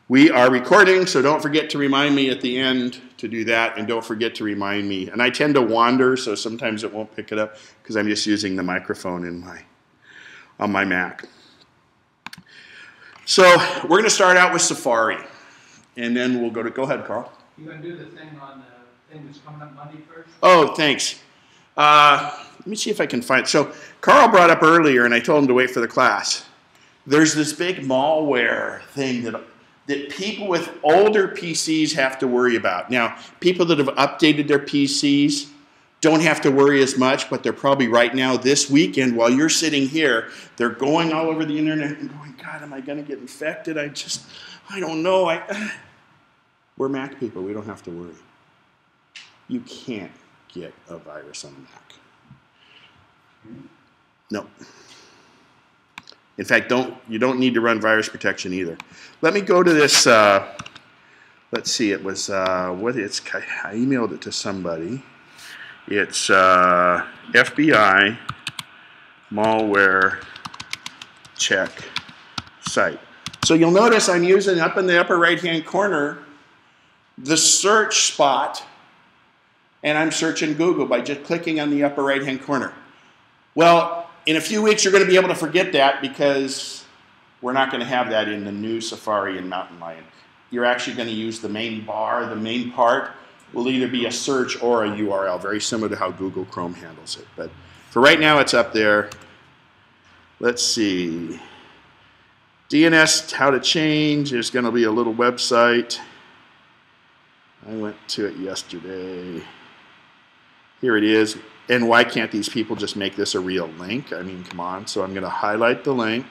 We are recording, so don't forget to remind me at the end to do that, and don't forget to remind me. And I tend to wander, so sometimes it won't pick it up because I'm just using the microphone on my Mac. So we're going to start out with Safari, and then we'll go ahead, Carl. You going to do the thing on the thing that's coming up Monday first? Oh, thanks. Let me see if I can find. So Carl brought up earlier, and I told him to wait for the class. There's this big malware thing that people with older PCs have to worry about. Now, people that have updated their PCs don't have to worry as much, but they're probably right now this weekend while you're sitting here, they're going all over the internet and going, God, am I going to get infected? I don't know. We're Mac people. We don't have to worry. You can't get a virus on a Mac. No. In fact, you don't need to run virus protection either. Let me go to this, let's see, it was, I emailed it to somebody. It's FBI malware check site. So you'll notice I'm using up in the upper right-hand corner the search spot, and I'm searching Google by just clicking on the upper right-hand corner. Well, in a few weeks, you're going to be able to forget that because we're not going to have that in the new Safari and Mountain Lion. You're actually going to use the main bar. The main part will either be a search or a URL, very similar to how Google Chrome handles it. But for right now, it's up there. Let's see. DNS, how to change. There's going to be a little website. I went to it yesterday. Here it is. And why can't these people just make this a real link? I mean, come on. So I'm going to highlight the link.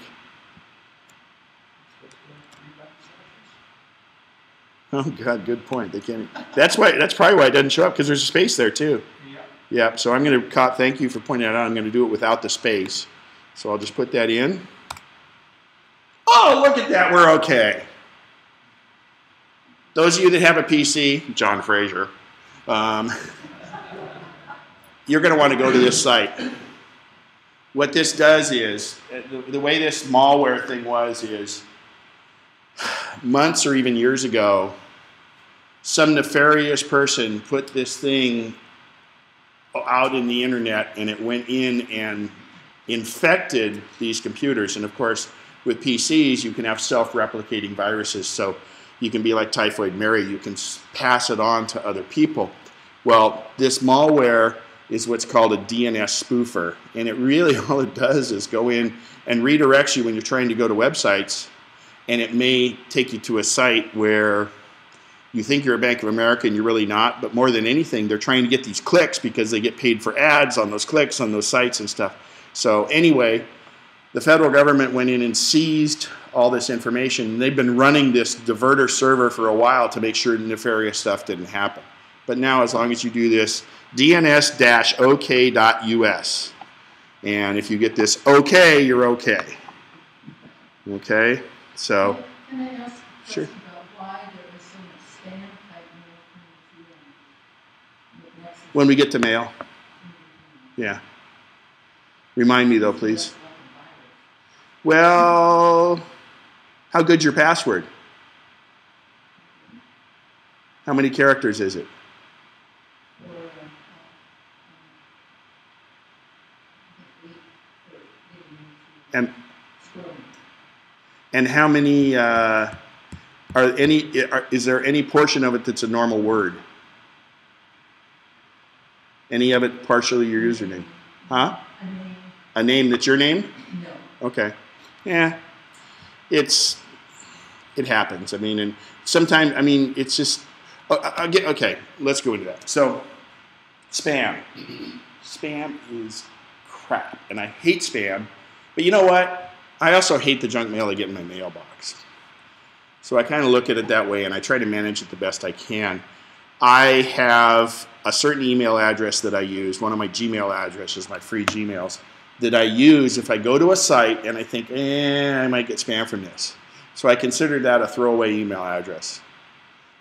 Oh, God, good point. They can't. That's probably why it doesn't show up, because there's a space there, too. Yeah, so I'm going to, thank you for pointing that out. I'm going to do it without the space. So I'll just put that in. Oh, look at that. We're okay. Those of you that have a PC, John Fraser, you're going to want to go to this site. What this does is, the way this malware thing is months or even years ago, some nefarious person put this thing out in the internet, and it went in and infected these computers. And of course, with PCs, you can have self-replicating viruses. So you can be like Typhoid Mary. You can pass it on to other people. Well, this malware is what's called a DNS spoofer. And it really, all it does is go in and redirects you when you're trying to go to websites. And it may take you to a site where you think you're a Bank of America and you're really not. But more than anything, they're trying to get these clicks because they get paid for ads on those clicks on those sites and stuff. So anyway, the federal government went in and seized all this information. They've been running this diverter server for a while to make sure nefarious stuff didn't happen. But now, as long as you do this, dns-ok.us. And if you get this OK, you're OK. Okay? So, can I ask a sure. question about why there is so much spam type mail coming through MacNexus? When we get to mail. Yeah. Remind me, though, please. Well, how good's your password? How many characters is it? And how many is there any portion of it that's a normal word? Any of it partially your username? Huh? A name that's your name? No. Okay. Yeah. It happens. I mean, and sometimes, I mean, it's just, okay, let's go into that. So, spam. Spam is crap. And I hate spam. But you know what? I also hate the junk mail I get in my mailbox. So I kind of look at it that way, and I try to manage it the best I can. I have a certain email address that I use, one of my Gmail addresses, my free Gmails, that I use if I go to a site and I think, I might get spam from this. So I consider that a throwaway email address.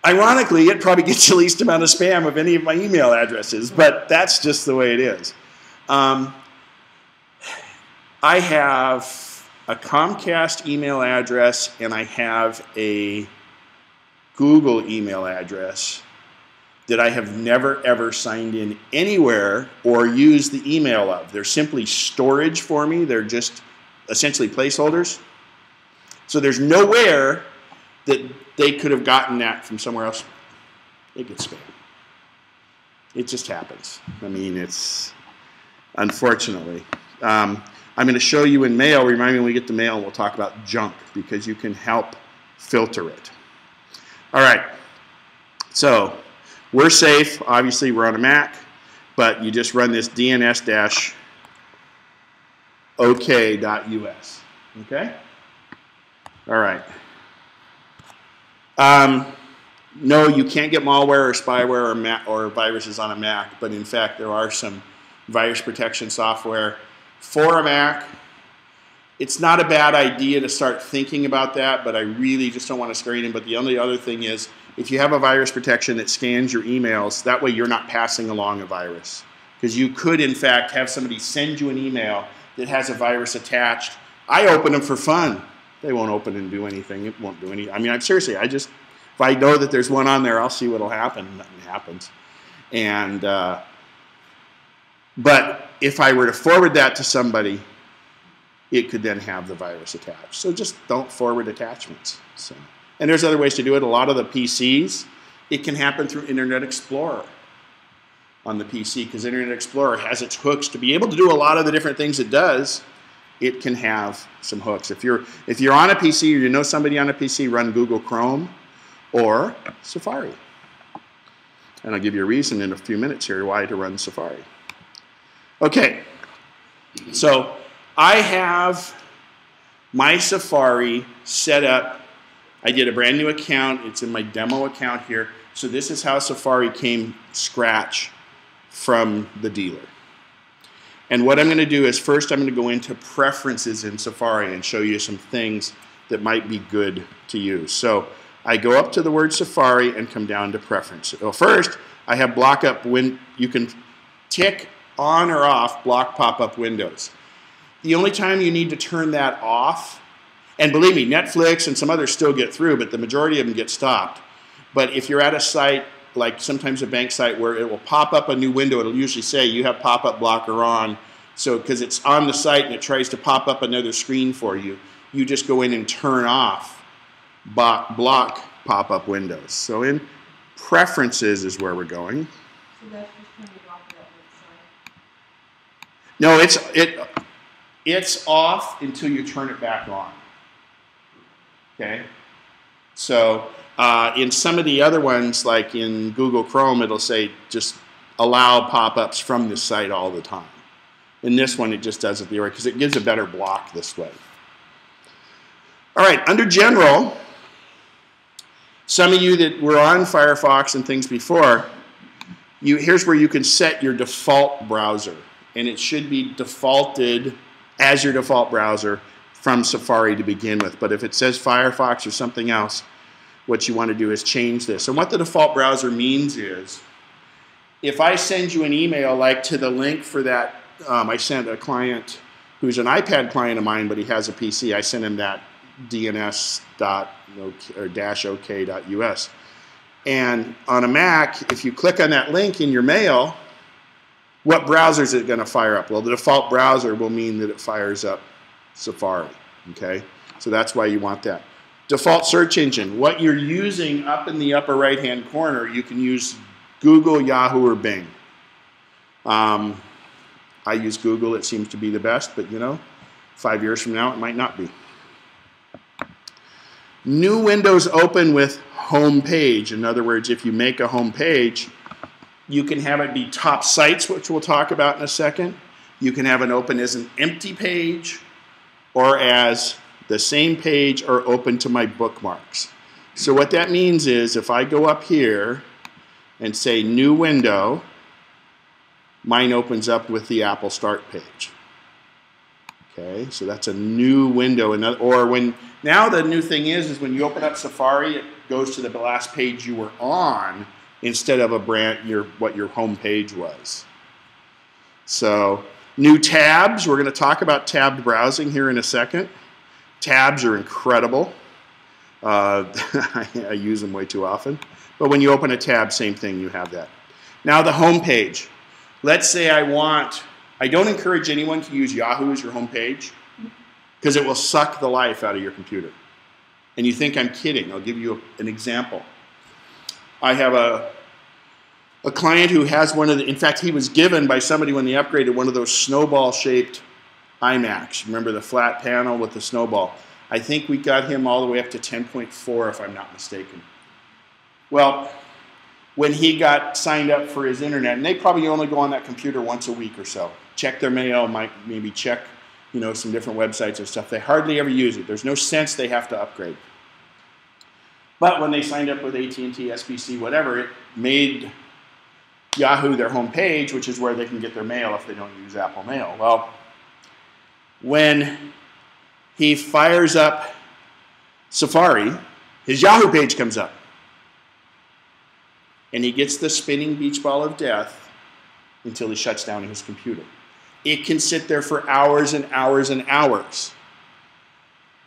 Ironically, it probably gets the least amount of spam of any of my email addresses, but that's just the way it is. I have a Comcast email address, and I have a Google email address that I have never ever signed in anywhere or used the email of. They're simply storage for me. They're just essentially placeholders. So there's nowhere that they could have gotten that from somewhere else. It gets spam. It just happens. I mean, it's unfortunately. I'm going to show you in mail. Remind me when we get the mail, and we'll talk about junk because you can help filter it. All right. So we're safe. Obviously, we're on a Mac, but you just run this dns-ok.us. Okay? All right. No, you can't get malware or spyware or viruses on a Mac, but in fact, there are some virus protection software for a Mac. It's not a bad idea to start thinking about that, but I really just don't want to screen them. But the only other thing is, if you have a virus protection that scans your emails, that way you're not passing along a virus. Because you could, in fact, have somebody send you an email that has a virus attached. I open them for fun. They won't open and do anything. It won't do anything. I mean, I'm seriously, if I know that there's one on there, I'll see what'll happen. Nothing happens. And, but if I were to forward that to somebody, it could then have the virus attached. So just don't forward attachments. So, and there's other ways to do it. A lot of the PCs, it can happen through Internet Explorer on the PC because Internet Explorer has its hooks to be able to do a lot of the different things it does. It can have some hooks. If you're on a PC or you know somebody on a PC, run Google Chrome or Safari. And I'll give you a reason in a few minutes here why to run Safari. Okay, so I have my Safari set up. I did a brand new account. It's in my demo account here. So this is how Safari came scratch from the dealer. And what I'm going to do is first I'm going to go into preferences in Safari and show you some things that might be good to use. So I go up to the word Safari and come down to preferences. Well, first I have block up when you can tick on or off block pop-up windows. The only time you need to turn that off, and believe me, Netflix and some others still get through, but the majority of them get stopped. But if you're at a site, like sometimes a bank site where it will pop up a new window, it'll usually say you have pop-up blocker on. So because it's on the site and it tries to pop up another screen for you, you just go in and turn off block pop-up windows. So in preferences is where we're going. So that's just turning off that website? No, it's off until you turn it back on. Okay? So in some of the other ones, like in Google Chrome, it'll say just allow pop-ups from this site all the time. In this one, it just does it the other way because it gives a better block this way. All right, under General, some of you that were on Firefox and things before, here's where you can set your default browser. And it should be defaulted as your default browser from Safari to begin with. But if it says Firefox or something else, what you want to do is change this. And what the default browser means is, if I send you an email like to the link for that, I sent a client who's an iPad client of mine, but he has a PC. I sent him that dns.ok.us. And on a Mac, if you click on that link in your mail, what browser is it going to fire up? Well, the default browser will mean that it fires up Safari. Okay, so that's why you want that. Default search engine. What you're using up in the upper right-hand corner, you can use Google, Yahoo, or Bing. I use Google. It seems to be the best, but you know, 5 years from now, it might not be. New windows open with home page. In other words, if you make a home page, you can have it be top sites, which we'll talk about in a second. You can have it open as an empty page or as the same page or open to my bookmarks. So what that means is if I go up here and say new window, mine opens up with the Apple Start page. Okay, so that's a new window. Now the new thing is when you open up Safari, it goes to the last page you were on instead of what your home page was. So new tabs. We're going to talk about tabbed browsing here in a second. Tabs are incredible. I use them way too often. But when you open a tab, same thing, you have that. Now the home page. Let's say I don't encourage anyone to use Yahoo as your home page because it will suck the life out of your computer. And you think I'm kidding. I'll give you an example. I have a client who has one of the, in fact, he was given by somebody when they upgraded one of those snowball-shaped iMacs. Remember the flat panel with the snowball? I think we got him all the way up to 10.4 if I'm not mistaken. Well, when he got signed up for his internet, and they probably only go on that computer once a week or so, check their mail, might maybe check, you know, some different websites and stuff. They hardly ever use it. There's no sense they have to upgrade. But when they signed up with AT&T, SBC, whatever, it made Yahoo their home page, which is where they can get their mail if they don't use Apple Mail. Well, when he fires up Safari, his Yahoo page comes up. And he gets the spinning beach ball of death until he shuts down his computer. It can sit there for hours and hours and hours.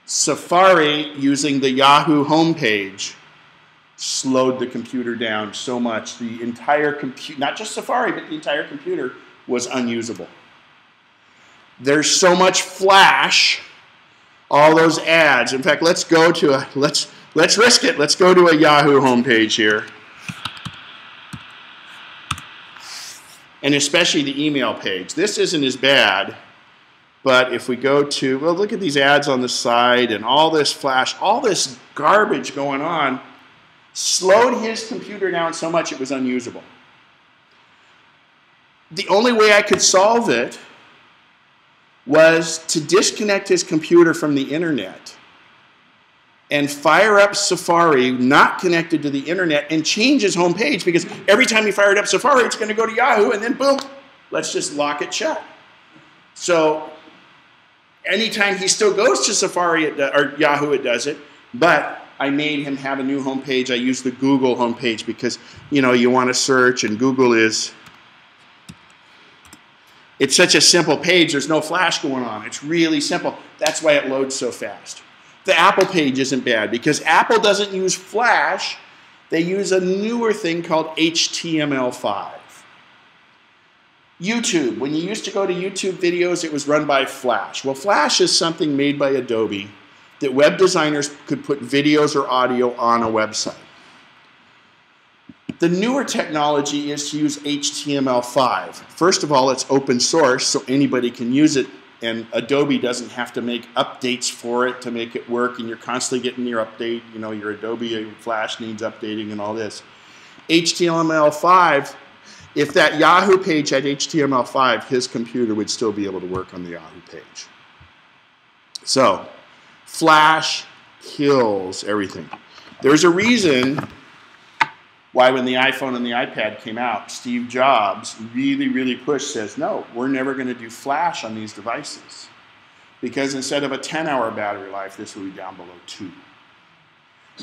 Safari, using the Yahoo homepage, slowed the computer down so much. The entire computer, not just Safari, but the entire computer was unusable. There's so much flash, all those ads. In fact, let's go to a, let's risk it. Let's go to a Yahoo homepage here. And especially the email page. This isn't as bad, but if we go to, well, look at these ads on the side and all this flash, all this garbage going on, slowed his computer down so much it was unusable. The only way I could solve it was to disconnect his computer from the internet and fire up Safari, not connected to the internet, and change his home page, because every time he fired up Safari, it's going to go to Yahoo, and then boom, let's just lock it shut. So anytime he still goes to Safari or Yahoo, it does it, but I made him have a new home page. I used the Google home page because, you know, you want to search, and Google is, it's such a simple page. There's no flash going on. It's really simple. That's why it loads so fast. The Apple page isn't bad because Apple doesn't use Flash. They use a newer thing called HTML5. YouTube, when you used to go to YouTube videos, it was run by Flash. Well, Flash is something made by Adobe that web designers could put videos or audio on a website. The newer technology is to use HTML5. First of all, it's open source, so anybody can use it. And Adobe doesn't have to make updates for it to make it work, and you're constantly getting your update. You know, your Adobe Flash needs updating and all this. HTML5, if that Yahoo page had HTML5, his computer would still be able to work on the Yahoo page. So, Flash kills everything. There's a reason why when the iPhone and the iPad came out, Steve Jobs really pushed, says, no, we're never going to do Flash on these devices. Because instead of a 10-hour battery life, this will be down below 2.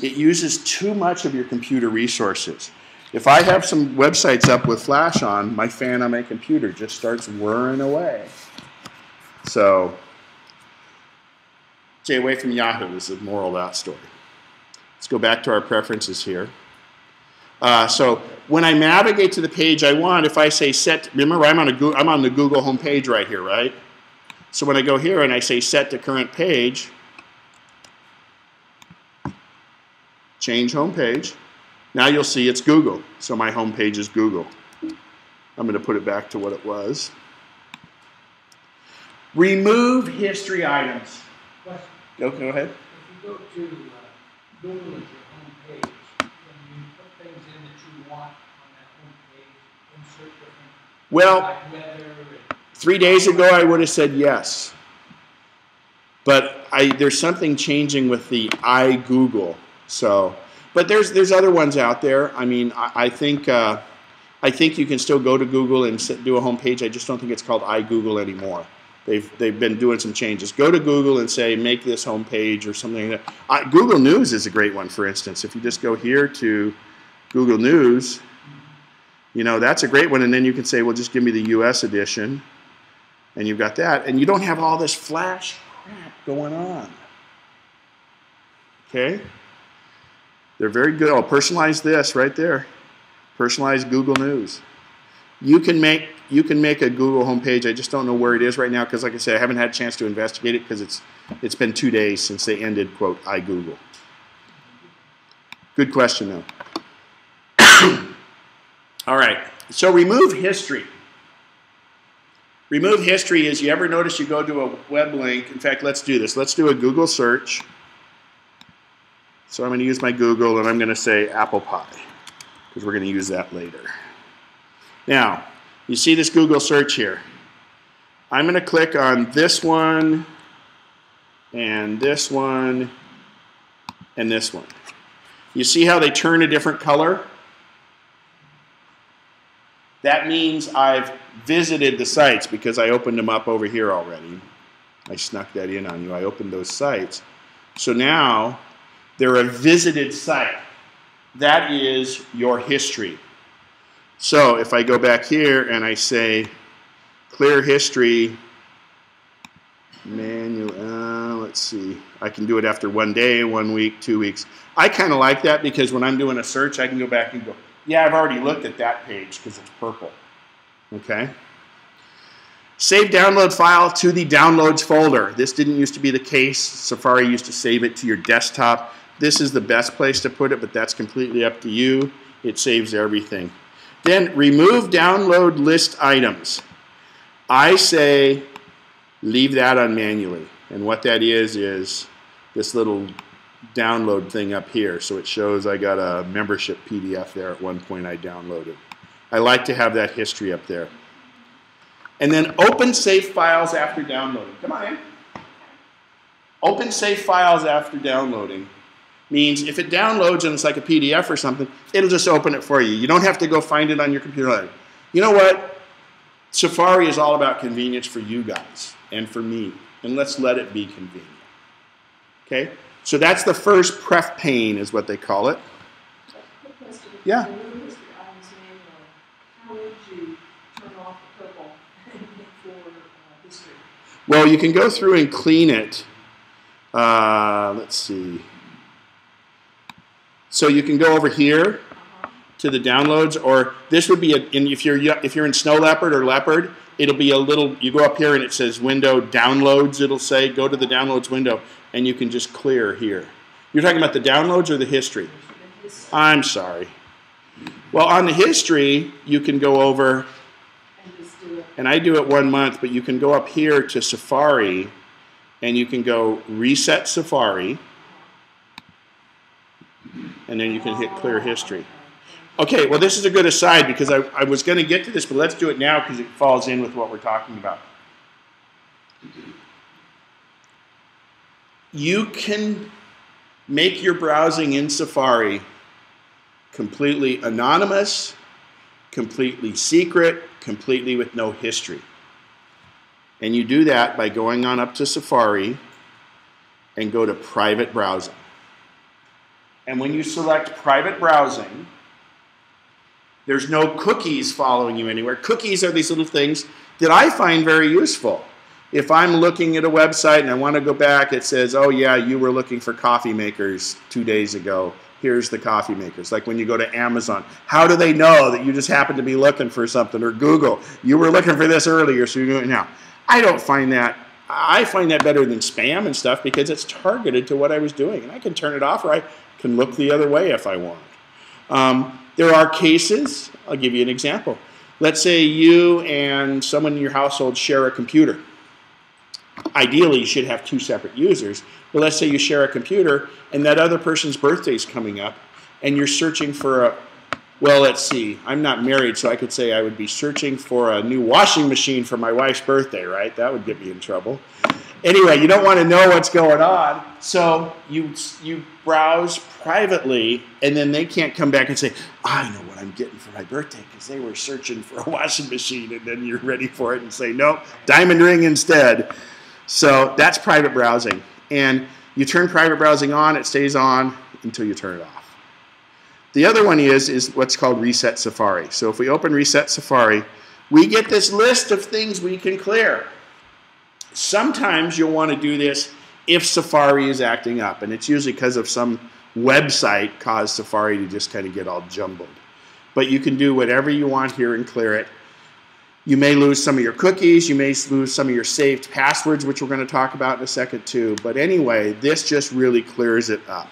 It uses too much of your computer resources. If I have some websites up with Flash on, my fan on my computer just starts whirring away. So, stay away from Yahoo is the moral of that story. Let's go back to our preferences here. So when I navigate to the page I want, if I say set, remember I'm on the Google home page right here, right? So when I go here and I say set to current page, change home page, now you'll see it's Google. So my home page is Google. I'm going to put it back to what it was. Remove history items. Question. Go ahead. If you go to Google as your home page, when you put things in that you want on that home page, insert different, Well, like weather and 3 days ago I would have said yes. But there's something changing with the iGoogle. So, but there's other ones out there. I mean, I think you can still go to Google and do a home page. I just don't think it's called iGoogle anymore. They've been doing some changes. Go to Google and say make this home page or something like that. Google News is a great one, for instance. If you just go here to Google News, you know, that's a great one. And then you can say, well, just give me the US edition. And you've got that. And you don't have all this flash crap going on. Okay? They're very good. Oh, personalize this right there. Personalize Google News. You can make a Google homepage. I just don't know where it is right now because, like I said, I haven't had a chance to investigate it because it's been 2 days since they ended, quote, iGoogle. Good question, though. All right. So remove history. Remove history is, you ever notice you go to a web link. In fact, let's do this. Let's do a Google search. So I'm going to use my Google, and I'm going to say apple pie, because we're going to use that later. Now, you see this Google search here. I'm going to click on this one, and this one, and this one. You see how they turn a different color? That means I've visited the sites because I opened them up over here already. I snuck that in on you. I opened those sites. So now they're a visited site. That is your history. So if I go back here and I say clear history, manual, let's see. I can do it after 1 day, 1 week, 2 weeks. I kind of like that because when I'm doing a search, I can go back and go, yeah, I've already looked at that page because it's purple. Okay? Save download file to the downloads folder. This didn't used to be the case. Safari used to save it to your desktop. This is the best place to put it, but that's completely up to you. It saves everything. Then remove download list items. I say leave that on manually. And what that is this little download thing up here. So it shows I got a membership PDF there at one point I downloaded. I like to have that history up there. And then open save files after downloading. Come on in. Open save files after downloading means if it downloads and it's like a PDF or something, it'll just open it for you. You don't have to go find it on your computer. You know what? Safari is all about convenience for you guys and for me. And let's let it be convenient. Okay? So that's the first pref pane is what they call it. Quick question. Yeah. The new history items manual, how would you turn off the purple for history? Well, you can go through and clean it. Let's see. So you can go over here to the downloads, or this would be if you're in Snow Leopard or Leopard, it'll be a little. You go up here and it says Window Downloads. It'll say go to the Downloads window, and you can just clear here. You're talking about the downloads or the history? I'm sorry. Well, on the history, you can go over, and I do it 1 month, but you can go up here to Safari, and you can go Reset Safari, and then you can hit Clear History. Okay, well, this is a good aside because I was going to get to this, but let's do it now because it falls in with what we're talking about. You can make your browsing in Safari completely anonymous, completely secret, completely with no history. And you do that by going on up to Safari and go to Private Browsing. And when you select Private Browsing, there's no cookies following you anywhere. Cookies are these little things that I find very useful. If I'm looking at a website and I want to go back, it says, oh yeah, you were looking for coffee makers 2 days ago. Here's the coffee makers. Like when you go to Amazon, how do they know that you just happen to be looking for something? Or Google, you were looking for this earlier, so you're doing it now. I don't find that. I find that better than spam and stuff because it's targeted to what I was doing. And I can turn it off or I can look the other way if I want. There are cases, I'll give you an example. Let's say you and someone in your household share a computer. Ideally, you should have 2 separate users. But let's say you share a computer and that other person's birthday is coming up and you're searching for a, well, let's see, I'm not married, so I could say I would be searching for a new washing machine for my wife's birthday, right? That would get me in trouble. Anyway, you don't want to know what's going on, so you browse privately, and then they can't come back and say, I know what I'm getting for my birthday because they were searching for a washing machine, and then you're ready for it and say, nope, diamond ring instead. So that's private browsing. And you turn private browsing on, it stays on until you turn it off. The other one is what's called Reset Safari. So if we open Reset Safari, we get this list of things we can clear. Sometimes you'll want to do this if Safari is acting up, and it's usually because of some website caused Safari to just kind of get all jumbled. But you can do whatever you want here and clear it. You may lose some of your cookies, you may lose some of your saved passwords, which we're going to talk about in a second too. But anyway, this just really clears it up.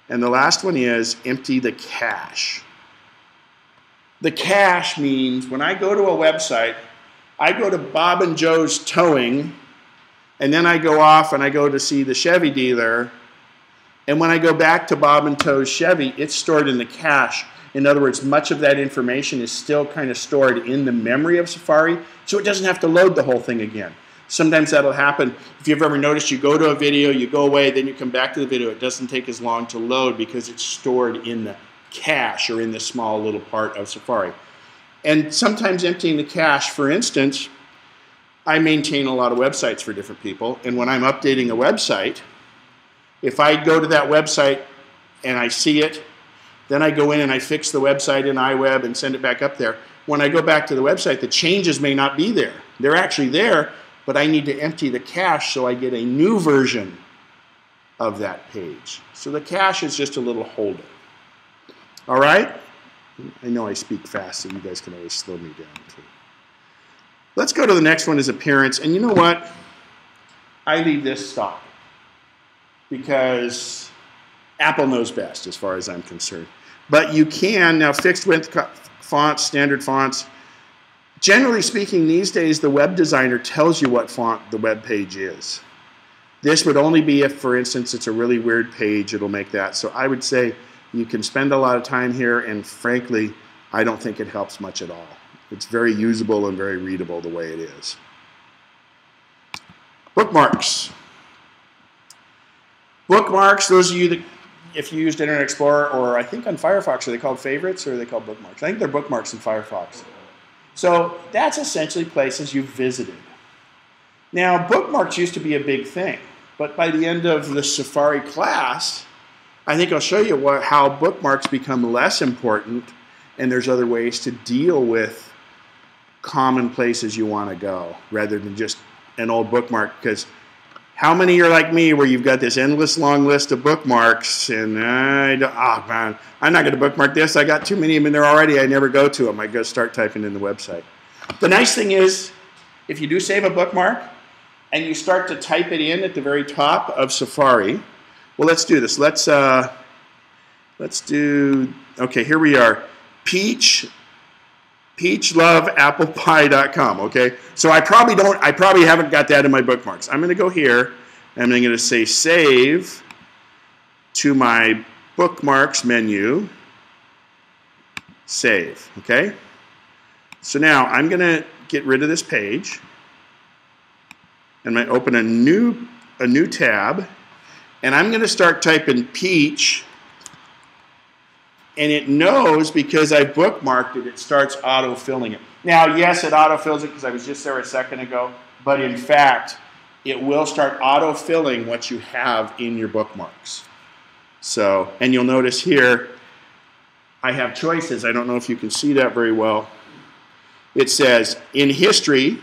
And the last one is empty the cache. The cache means when I go to a website, I go to Bob and Joe's Towing, and then I go off and I go to see the Chevy dealer. And when I go back to Bob and Joe's Chevy, it's stored in the cache. In other words, much of that information is still kind of stored in the memory of Safari, so it doesn't have to load the whole thing again. Sometimes that'll happen. If you've ever noticed, you go to a video, you go away, then you come back to the video. It doesn't take as long to load because it's stored in the cache or in the small little part of Safari. And sometimes emptying the cache, for instance, I maintain a lot of websites for different people, and when I'm updating a website, if I go to that website and I see it, then I go in and I fix the website in iWeb and send it back up there. When I go back to the website, the changes may not be there. They're actually there, but I need to empty the cache so I get a new version of that page. So the cache is just a little holder. All right? I know I speak fast, so you guys can always slow me down too. Let's go to the next one, is appearance. And you know what? I leave this stock because Apple knows best as far as I'm concerned. But you can, now fixed width fonts, standard fonts. Generally speaking, these days, the web designer tells you what font the web page is. This would only be if, for instance, it's a really weird page, it'll make that. So I would say you can spend a lot of time here, and frankly, I don't think it helps much at all. It's very usable and very readable the way it is. Bookmarks. Bookmarks, those of you that, if you used Internet Explorer, or I think on Firefox, are they called favorites or are they called bookmarks? I think they're bookmarks in Firefox. So that's essentially places you've visited. Now, bookmarks used to be a big thing, but by the end of the Safari class, I think I'll show you how bookmarks become less important, and there's other ways to deal with common places you want to go rather than just an old bookmark. Because how many are like me where you've got this endless long list of bookmarks and man, I'm not going to bookmark this. I got too many of them in there already. I never go to them. I go start typing in the website. The nice thing is, if you do save a bookmark and you start to type it in at the very top of Safari, well, let's do this. Let's do, okay, here we are. peachloveapplepie.com, okay? So I probably haven't got that in my bookmarks. I'm going to go here, and I'm going to say save to my bookmarks menu, save, okay? So now I'm going to get rid of this page, and I'm going to open a new tab, and I'm going to start typing peach. And it knows because I bookmarked it, it starts auto-filling it. Now, yes, it auto-fills it because I was just there a second ago, but in fact, it will start auto-filling what you have in your bookmarks. So, and you'll notice here, I have choices. I don't know if you can see that very well. It says, in history,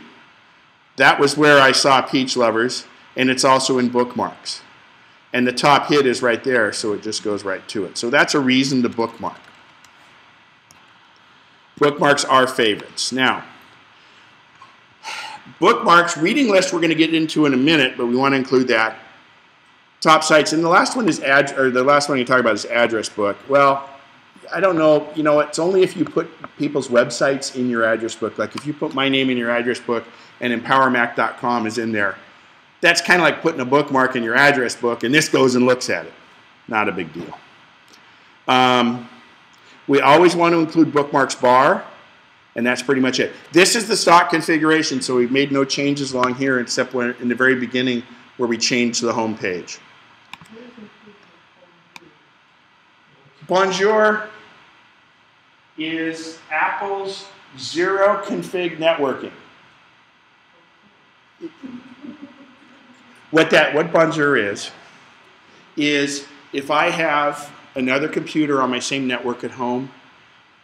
that was where I saw Peach Lovers, and it's also in bookmarks. And the top hit is right there, so it just goes right to it. So that's a reason to bookmark. Bookmarks are favorites. Now, bookmarks, reading list we're going to get into in a minute, but we want to include that. Top sites, and the last one is the last one you talk about is address book. Well, I don't know, you know, it's only if you put people's websites in your address book. Like if you put my name in your address book and empowermac.com is in there, that's kind of like putting a bookmark in your address book, and this goes and looks at it. Not a big deal. We always want to include bookmarks bar, and that's pretty much it. This is the stock configuration, so we've made no changes along here except when in the very beginning where we changed the home page. Bonjour is Apple's zero config networking. What Bonjour is if I have another computer on my same network at home,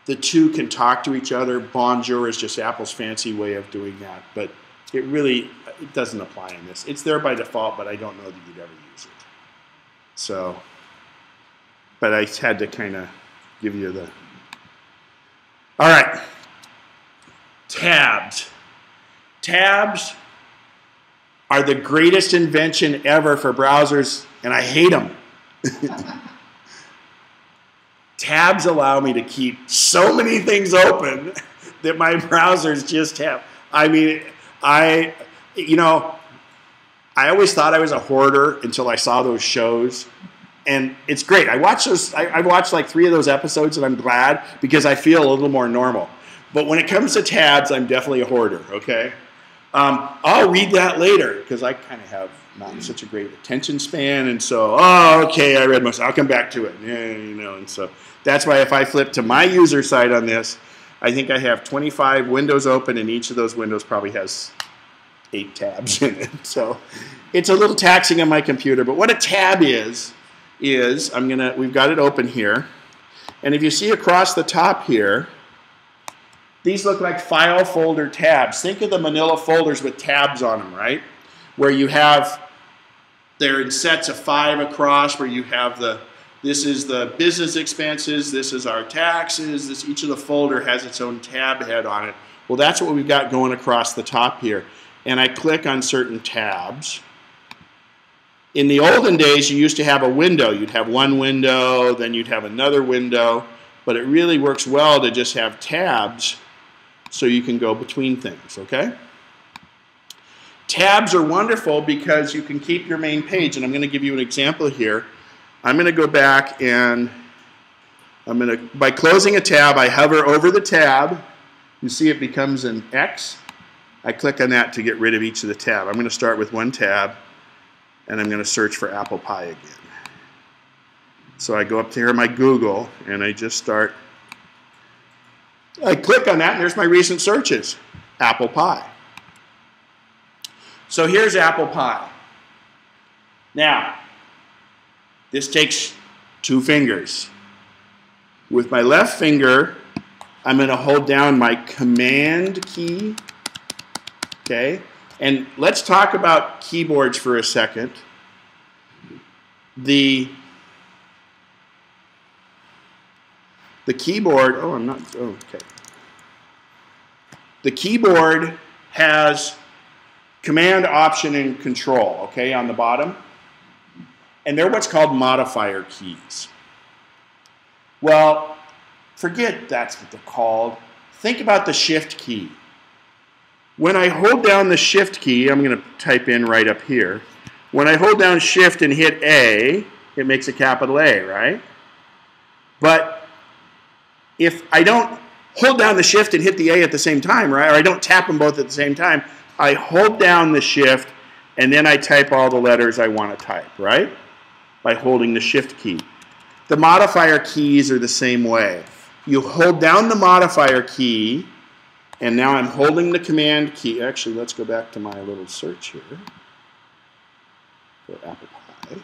the two can talk to each other. Bonjour is just Apple's fancy way of doing that, but it doesn't apply in this. It's there by default, but I don't know that you'd ever use it. So but I had to kind of give you the... All right. Tabs. Tabs are the greatest invention ever for browsers, and I hate them. Tabs allow me to keep so many things open that my browsers just have. I mean, I always thought I was a hoarder until I saw those shows. And it's great. I watched those. I watched like 3 of those episodes, and I'm glad because I feel a little more normal. But when it comes to tabs, I'm definitely a hoarder, okay? I'll read that later because I kind of have not such a great attention span. And so, okay, I read most. I'll come back to it. Yeah, and so that's why if I flip to my user side on this, I think I have 25 windows open, and each of those windows probably has 8 tabs in it. So it's a little taxing on my computer. But what a tab is we've got it open here. And if you see across the top here, these look like file folder tabs. Think of the manila folders with tabs on them, right? Where you have, they're in sets of 5 across, where you have this is the business expenses, this is our taxes, each of the folder has its own tab head on it. Well, that's what we've got going across the top here. And I click on certain tabs. In the olden days, you used to have a window. You'd have one window, then you'd have another window. But it really works well to just have tabs so you can go between things, okay? Tabs are wonderful because you can keep your main page. And I'm going to give you an example here. I'm going to go back and by closing a tab, I hover over the tab. You see it becomes an X. I click on that to get rid of each of the tab. I'm going to start with one tab, and I'm going to search for apple pie again. So I go up to here, my Google, and I just start. I click on that, and there's my recent searches, apple pie. So here's apple pie. Now, this takes 2 fingers. With my left finger, I'm going to hold down my Command key. Okay? And let's talk about keyboards for a second. The keyboard, okay. The keyboard has Command, Option, and Control, okay, on the bottom. And they're what's called modifier keys. Well, forget that's what they're called. Think about the Shift key. When I hold down the Shift key, I'm going to type in right up here. When I hold down Shift and hit A, it makes a capital A, right? But if I don't hold down the Shift and hit the A at the same time, right, or I don't tap them both at the same time, I hold down the Shift and then I type all the letters I want to type, right? By holding the Shift key. The modifier keys are the same way. You hold down the modifier key, and now I'm holding the Command key. Actually, let's go back to my little search here for apple pie.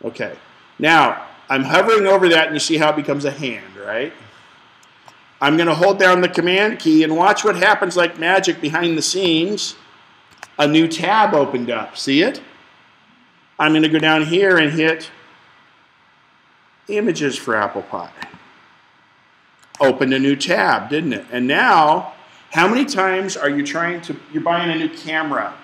Okay. Now, I'm hovering over that, and you see how it becomes a hand, right? I'm going to hold down the Command key, and watch what happens like magic behind the scenes. A new tab opened up. See it? I'm going to go down here and hit Images for apple pie. Opened a new tab, didn't it? And now, how many times are you you're buying a new camera,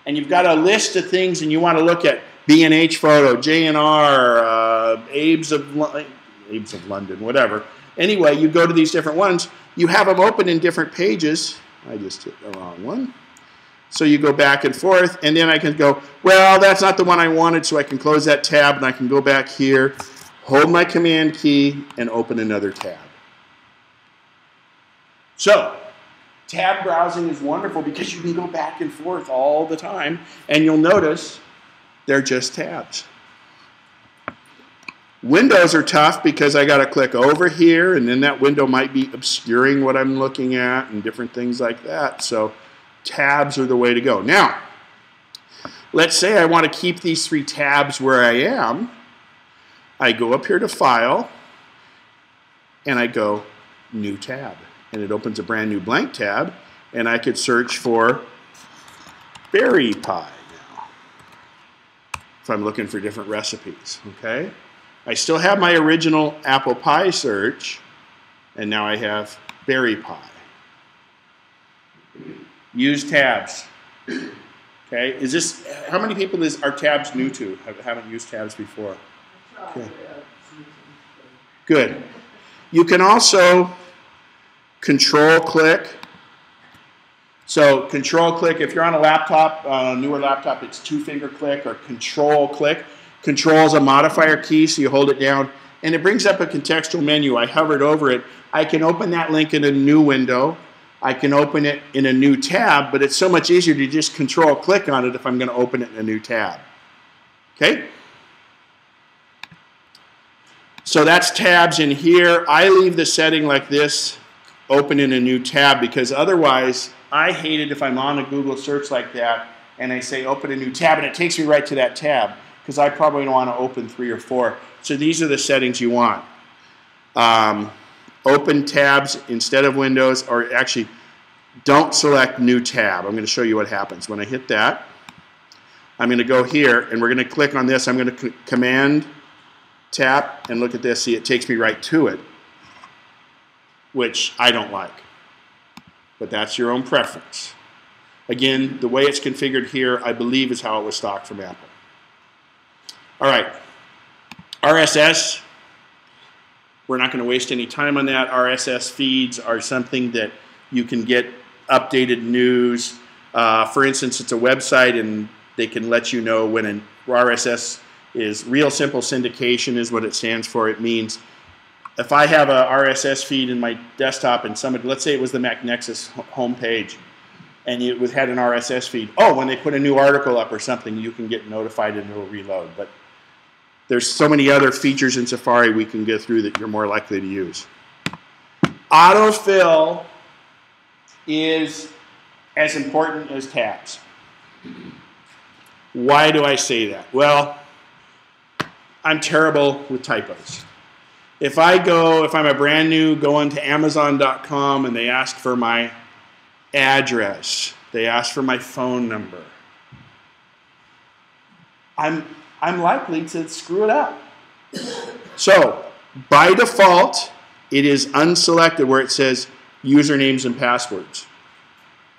and you've got a list of things and you want to look at B&H Photo, J&R, Abe's of London, whatever. Anyway, you go to these different ones. You have them open in different pages. I just hit the wrong one. So you go back and forth, and then I can go, well, that's not the one I wanted, so I can close that tab, and I can go back here, hold my Command key, and open another tab. So, tab browsing is wonderful because you can go back and forth all the time, and you'll notice they're just tabs. Windows are tough because I got to click over here, and then that window might be obscuring what I'm looking at and different things like that. So, tabs are the way to go. Now, let's say I want to keep these 3 tabs where I am. I go up here to File, and I go New Tab. And it opens a brand new blank tab, and I could search for berry pie now if I'm looking for different recipes, okay? I still have my original apple pie search, and now I have berry pie. Use tabs. Okay, is this, how many people are tabs new to? Haven't used tabs before? Okay. Good. You can also control click. So control click, if you're on a laptop, a newer laptop, it's 2-finger click or control click. Control is a modifier key, so you hold it down, and it brings up a contextual menu. I hovered over it. I can open that link in a new window. I can open it in a new tab, but it's so much easier to just control click on it if I'm going to open it in a new tab. Okay? So that's tabs in here. I leave the setting like this, open in a new tab, because otherwise I hate it if I'm on a Google search like that and I say open a new tab and it takes me right to that tab because I probably don't want to open 3 or 4. So these are the settings you want. Open tabs instead of windows, or actually don't select new tab. I'm going to show you what happens. When I hit that, I'm going to go here and we're going to click on this. I'm going to command tap and look at this. See, it takes me right to it, which I don't like. But that's your own preference. Again, the way it's configured here, I believe, is how it was stocked from Apple. All right, RSS. We're not going to waste any time on that. RSS feeds are something that you can get updated news. For instance, it's a website and they can let you know when an RSS is real simple syndication is what it stands for. It means if I have a RSS feed in my desktop and somebody, let's say it was the MacNexus homepage and it had an RSS feed. Oh, when they put a new article up or something, you can get notified and it'll reload. But there's so many other features in Safari we can go through that you're more likely to use. Autofill is as important as tabs. Why do I say that? Well, I'm terrible with typos. If I'm a brand new, go into Amazon.com and they ask for my address, they ask for my phone number, I'm likely to screw it up. So, by default, it is unselected where it says usernames and passwords.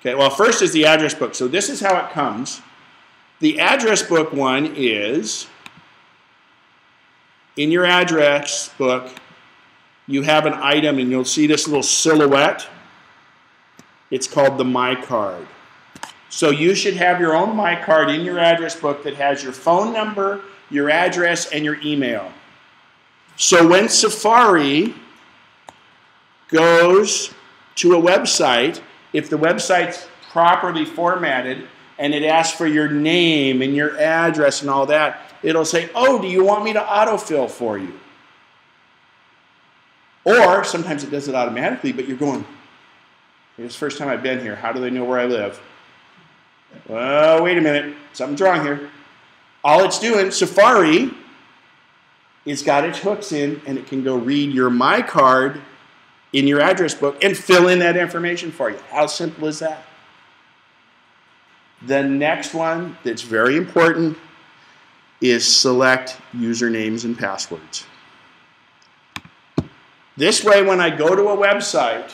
Okay, well, first is the address book. So this is how it comes. The address book one is, in your address book, you have an item and you'll see this little silhouette. It's called the My Card. So you should have your own My Card in your address book that has your phone number, your address, and your email. So when Safari goes to a website, if the website's properly formatted and it asks for your name and your address and all that, it'll say, oh, do you want me to autofill for you? Or sometimes it does it automatically, but you're going, it's the first time I've been here. How do they know where I live? Well, wait a minute. Something's wrong here. All it's doing, Safari, it's got its hooks in, and it can go read your My Card in your address book and fill in that information for you. How simple is that? The next one that's very important is select usernames and passwords. This way, when I go to a website,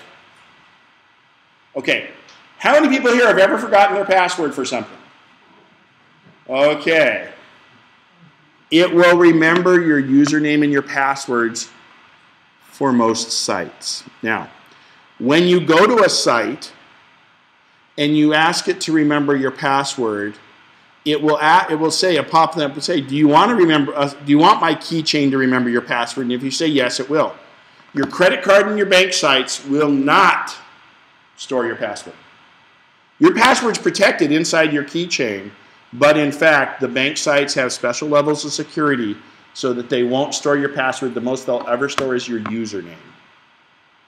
okay, how many people here have ever forgotten their password for something? Okay. It will remember your username and your passwords for most sites. Now, when you go to a site and you ask it to remember your password, it will say, a pop-up will say, do you want my keychain to remember your password? And if you say yes, it will. Your credit card and your bank sites will not store your password. Your password's protected inside your keychain, but in fact, the bank sites have special levels of security so that they won't store your password. The most they'll ever store is your username.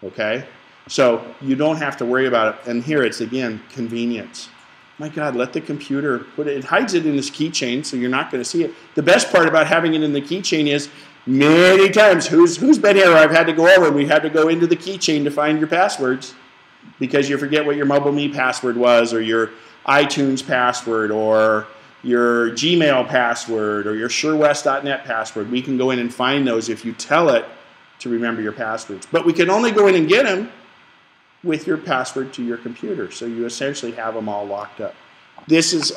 Okay? So you don't have to worry about it. And here it's, again, convenience. My God, let the computer put it. It hides it in this keychain, so you're not going to see it. The best part about having it in the keychain is many times, who's been here I've had to go over and we had to go into the keychain to find your passwords because you forget what your MobileMe password was or your iTunes password or your Gmail password or your SureWest.net password. We can go in and find those if you tell it to remember your passwords. But we can only go in and get them with your password to your computer. So you essentially have them all locked up.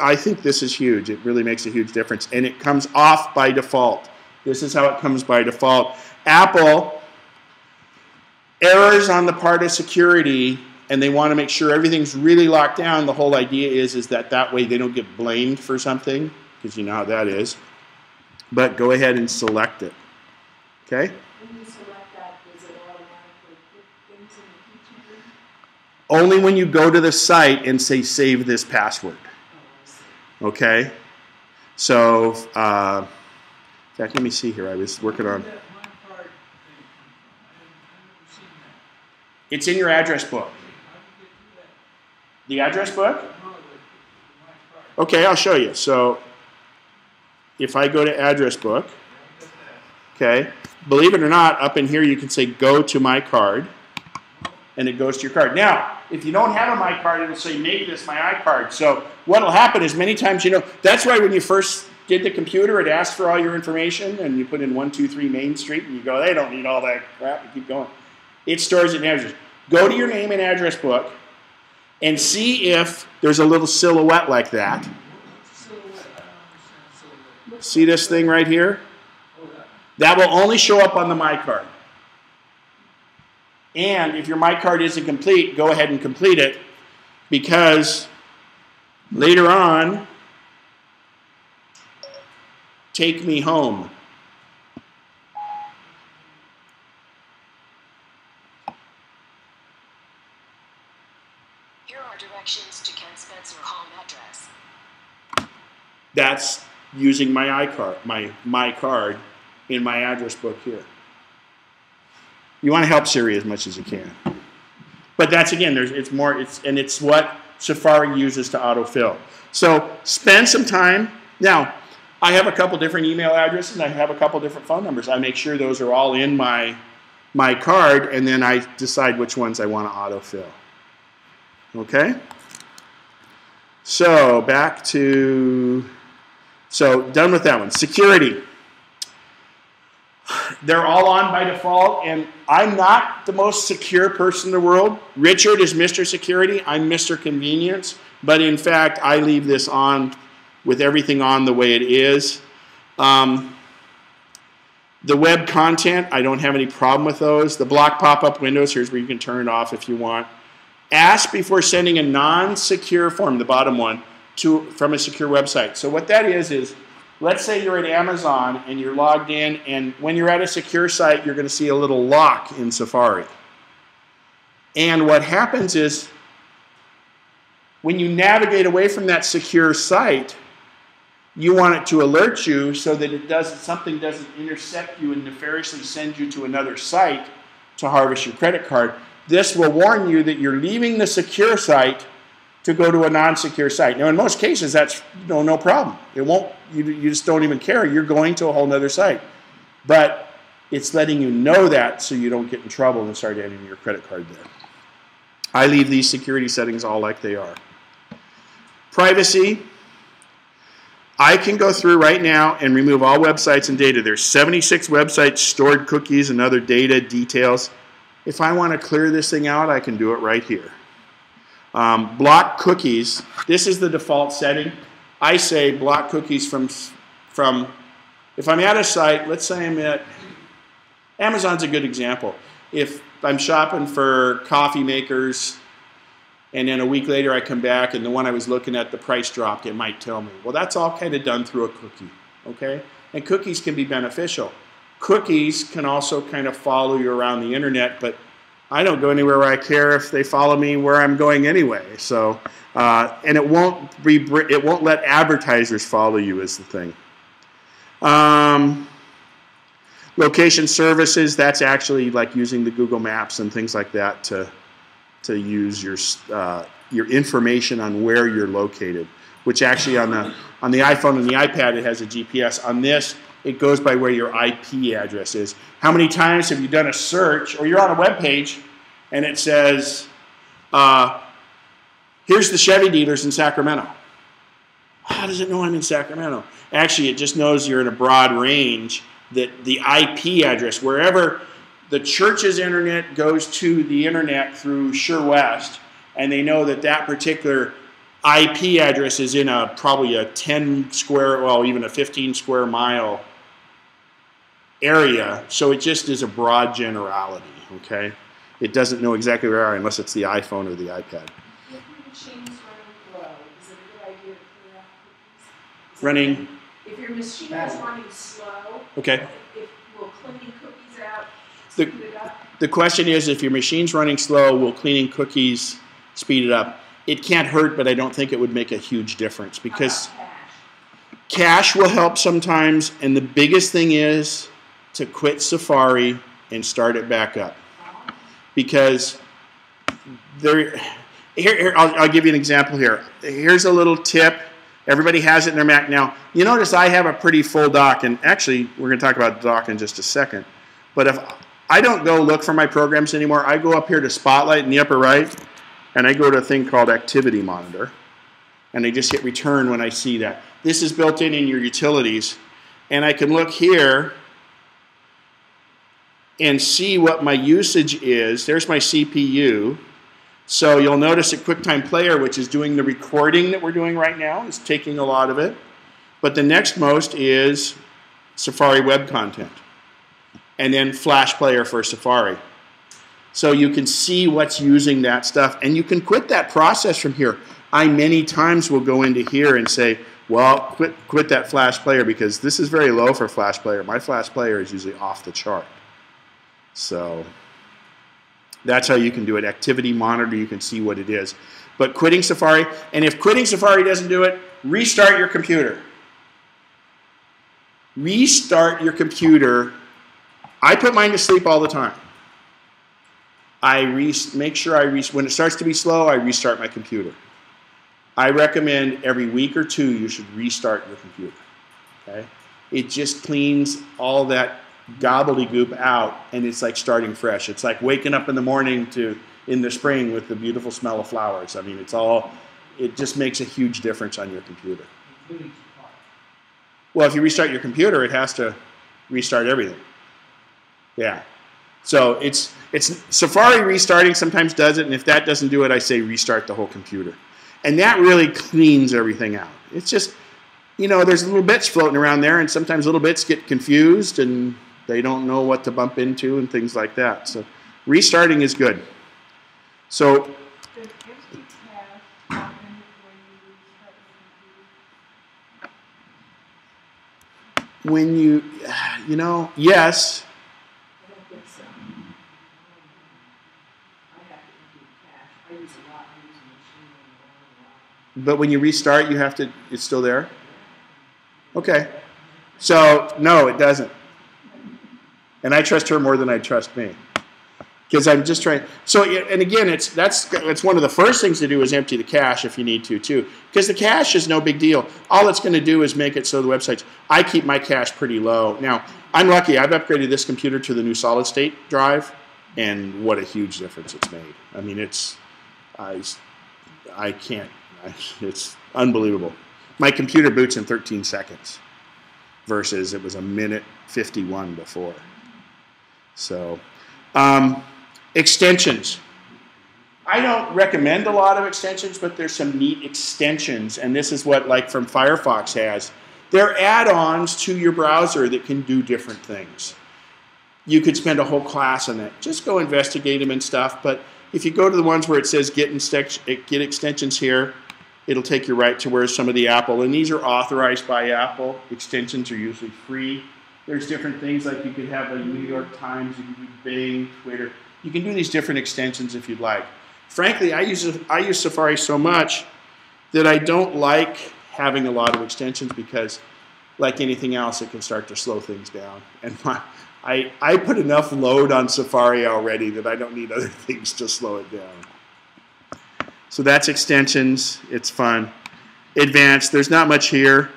I think this is huge. It really makes a huge difference. And it comes off by default. This is how it comes by default. Apple, errors on the part of security, and they want to make sure everything's really locked down. The whole idea is that way they don't get blamed for something, because you know how that is. But go ahead and select it. Okay? When you select that, does it automatically put things in the keychain? Only when you go to the site and say save this password. Oh, I see. Okay? So, in fact, let me see here. I was working on... It's in your address book. The address book? Okay, I'll show you. So, if I go to address book, okay, believe it or not, up in here you can say go to my card, and it goes to your card. Now, if you don't have a my card, it'll say make this my iCard. So what will happen is many times, that's why when you first did the computer, it asked for all your information, and you put in 123 Main Street, and you go, they don't need all that crap, and keep going. It stores it in address. Go to your name and address book, and see if there's a little silhouette like that. See this thing right here? That will only show up on the My Card. And if your My Card isn't complete, go ahead and complete it, because later on, take me home. Here are directions to Ken Spencer home address. That's using my iCard, my card in my address book here. You want to help Siri as much as you can. But that's, again, it's what Safari uses to autofill. So spend some time. Now, I have a couple different email addresses, and I have a couple different phone numbers. I make sure those are all in my card, and then I decide which ones I want to autofill. Okay? So done with that one. Security. They're all on by default, and I'm not the most secure person in the world. Richard is Mr. Security. I'm Mr. Convenience. But in fact, I leave this on with everything on the way it is. The web content, I don't have any problem with those. The block pop-up windows, here's where you can turn it off if you want. Ask before sending a non-secure form, the bottom one, from a secure website. So what that is let's say you're at Amazon and you're logged in, and when you're at a secure site, you're going to see a little lock in Safari. And what happens is, when you navigate away from that secure site, you want it to alert you so that something doesn't intercept you and nefariously send you to another site to harvest your credit card. This will warn you that you're leaving the secure site to go to a non-secure site. Now, in most cases, that's no problem. It won't. You just don't even care. You're going to a whole other site. But it's letting you know that so you don't get in trouble and start entering your credit card there. I leave these security settings all like they are. Privacy. I can go through right now and remove all websites and data. There's 76 websites, stored cookies, and other data details. If I want to clear this thing out, I can do it right here. Block cookies. This is the default setting. I say block cookies from if I'm at a site, let's say I'm at, Amazon's a good example. If I'm shopping for coffee makers, and then a week later I come back and the one I was looking at, the price dropped, it might tell me. Well, that's all kind of done through a cookie, okay? And cookies can be beneficial. Cookies can also kind of follow you around the internet, but I don't go anywhere where I care if they follow me where I'm going anyway. So, and it won't let advertisers follow you is the thing. Location services, that's actually like using the Google Maps and things like that to use your information on where you're located, which actually on the iPhone and the iPad it has a GPS. On this, it goes by where your IP address is. How many times have you done a search, or you're on a web page, and it says, here's the Chevy dealers in Sacramento. How does it know I'm in Sacramento? Actually, it just knows you're in a broad range, that the IP address, wherever the church's internet goes to the internet through SureWest, and they know that that particular IP address is in probably a 10 square, well, even a 15 square mile area. So it just is a broad generality, okay? It doesn't know exactly where you are unless it's the iPhone or the iPad. If your machine's running low, is it a good idea to clear out cookies? Running? If your machine is running slow, Okay. will cleaning cookies out The- speed it up? The question is, if your machine's running slow, will cleaning cookies speed it up? It can't hurt, but I don't think it would make a huge difference because How about cache? cache will help sometimes, and the biggest thing is to quit Safari and start it back up. Because I'll give you an example here. Here's a little tip. Everybody has it in their Mac now. You notice I have a pretty full dock, and actually we're going to talk about the dock in just a second. But if I don't go look for my programs anymore, I go up here to Spotlight in the upper right, and I go to a thing called Activity Monitor, and I just hit return when I see that. This is built in your utilities, and I can look here and see what my usage is. There's my CPU. So you'll notice that QuickTime Player, which is doing the recording that we're doing right now, is taking a lot of it. But the next most is Safari web content. And then Flash Player for Safari. So you can see what's using that stuff. And you can quit that process from here. I many times will go into here and say, well, quit that Flash Player because this is very low for Flash Player. My Flash Player is usually off the chart. So that's how you can do it. Activity Monitor, you can see what it is. But quitting Safari, and if quitting Safari doesn't do it, restart your computer. Restart your computer. I put mine to sleep all the time. Make sure when it starts to be slow, I restart my computer. I recommend every week or two you should restart your computer. Okay? It just cleans all that gobbledygook out, and it's like starting fresh. It's like waking up in the morning in the spring with the beautiful smell of flowers. I mean, it just makes a huge difference on your computer. Including Safari. Well, if you restart your computer, it has to restart everything. Yeah. So it's Safari restarting sometimes does it, and if that doesn't do it, I say restart the whole computer. And that really cleans everything out. It's just, there's little bits floating around there, and sometimes little bits get confused, and they don't know what to bump into and things like that. So restarting is good. So Does empty cache happen when you restart the computer? Yes. I don't think so. I have to empty the cache. I use a lot. I use a machine a lot. But when you restart, it's still there? Okay. So, no, it doesn't. And I trust her more than I trust me. Because I'm just trying. So, and again, that's one of the first things to do is empty the cache if you need to, too. Because the cache is no big deal. All it's going to do is make it so the websites, I keep my cache pretty low. Now, I'm lucky. I've upgraded this computer to the new solid state drive, and what a huge difference it's made. I mean, it's unbelievable. My computer boots in 13 seconds versus it was a minute 51 before. So, extensions. I don't recommend a lot of extensions, but there's some neat extensions, and this is what, like, from Firefox has. They're add-ons to your browser that can do different things. You could spend a whole class on it. Just go investigate them and stuff, but if you go to the ones where it says get extensions here, it'll take you right to where some of the Apple, and these are authorized by Apple. Extensions are usually free. There's different things, like you could have a New York Times, you can do Bing, Twitter. You can do these different extensions if you'd like. Frankly, I use Safari so much that I don't like having a lot of extensions because, like anything else, it can start to slow things down. And I put enough load on Safari already that I don't need other things to slow it down. So that's extensions. It's fun. Advanced. There's not much here.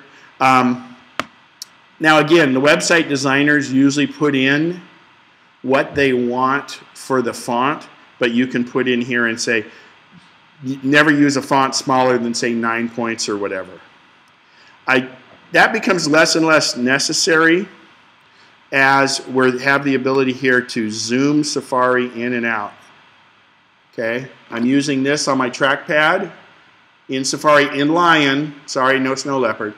Now, again, the website designers usually put in what they want for the font, but you can put in here and say, never use a font smaller than, say, 9 points or whatever. that becomes less and less necessary as we have the ability here to zoom Safari in and out. Okay, I'm using this on my trackpad in Safari in Lion. Sorry, no Snow Leopard.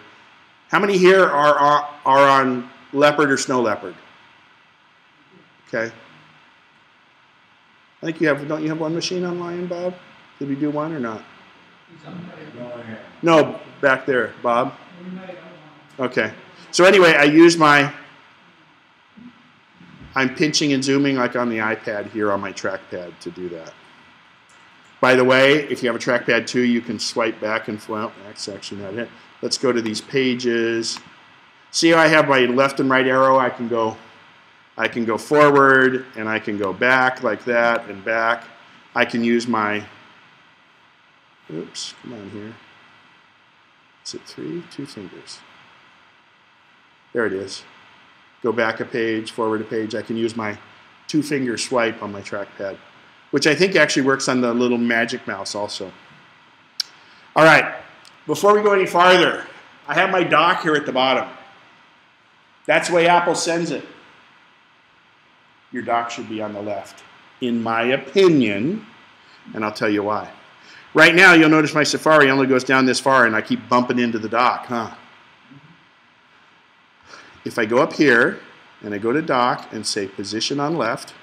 How many here are on Leopard or Snow Leopard? Okay. I think you have, don't you have one machine on Lion, Bob? Did we do one or not? No, back there, Bob. Okay. So anyway, I use my, I'm pinching and zooming like on the iPad here on my trackpad to do that. By the way, if you have a trackpad too, you can swipe back and well, that's actually not it. Let's go to these pages. See how I have my left and right arrow? I can go forward and I can go back like that and back. I can use my, oops, come on here. Is it 3? 2 fingers. There it is. Go back a page, forward a page. I can use my 2-finger swipe on my trackpad, which I think actually works on the little magic mouse also. All right, before we go any farther, I have my dock here at the bottom. That's the way Apple sends it. Your dock should be on the left, in my opinion, and I'll tell you why. Right now, you'll notice my Safari only goes down this far, and I keep bumping into the dock, huh? If I go up here, and I go to dock, and say position on left,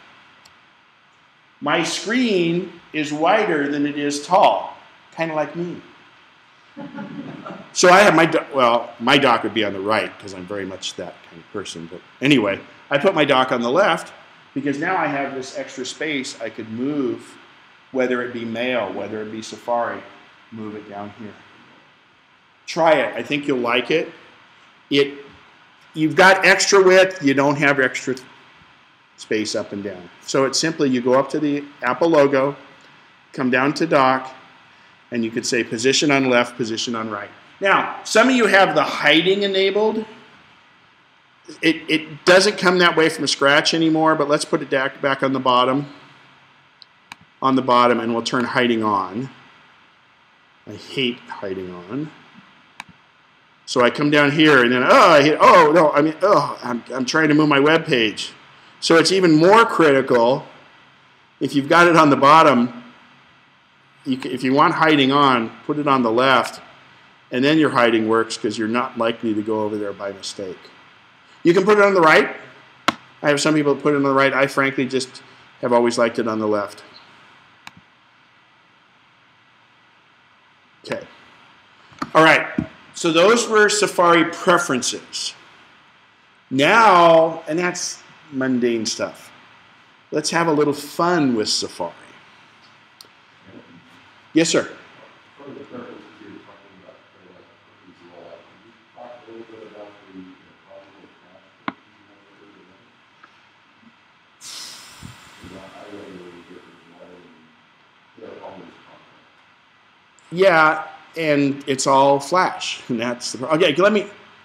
my screen is wider than it is tall, kind of like me. So I have my, well, my dock would be on the right, because I'm very much that kind of person, but anyway, I put my dock on the left, because now I have this extra space I could move, whether it be Mail, whether it be Safari, move it down here. Try it. I think you'll like it. You've got extra width. You don't have extra space up and down. So it's simply you go up to the Apple logo, come down to dock, and you could say position on left, position on right. Now, some of you have the hiding enabled. It doesn't come that way from scratch anymore, but let's put it back on the bottom, and we'll turn hiding on. I hate hiding on. So I come down here, and then, I'm trying to move my web page. So it's even more critical if you've got it on the bottom. If you want hiding on, put it on the left, and then your hiding works because you're not likely to go over there by mistake. You can put it on the right. I have some people that put it on the right. I frankly just have always liked it on the left. Okay. All right. So those were Safari preferences. Now, and that's mundane stuff. Let's have a little fun with Safari. Yes, sir. Yeah, and it's all Flash, and that's the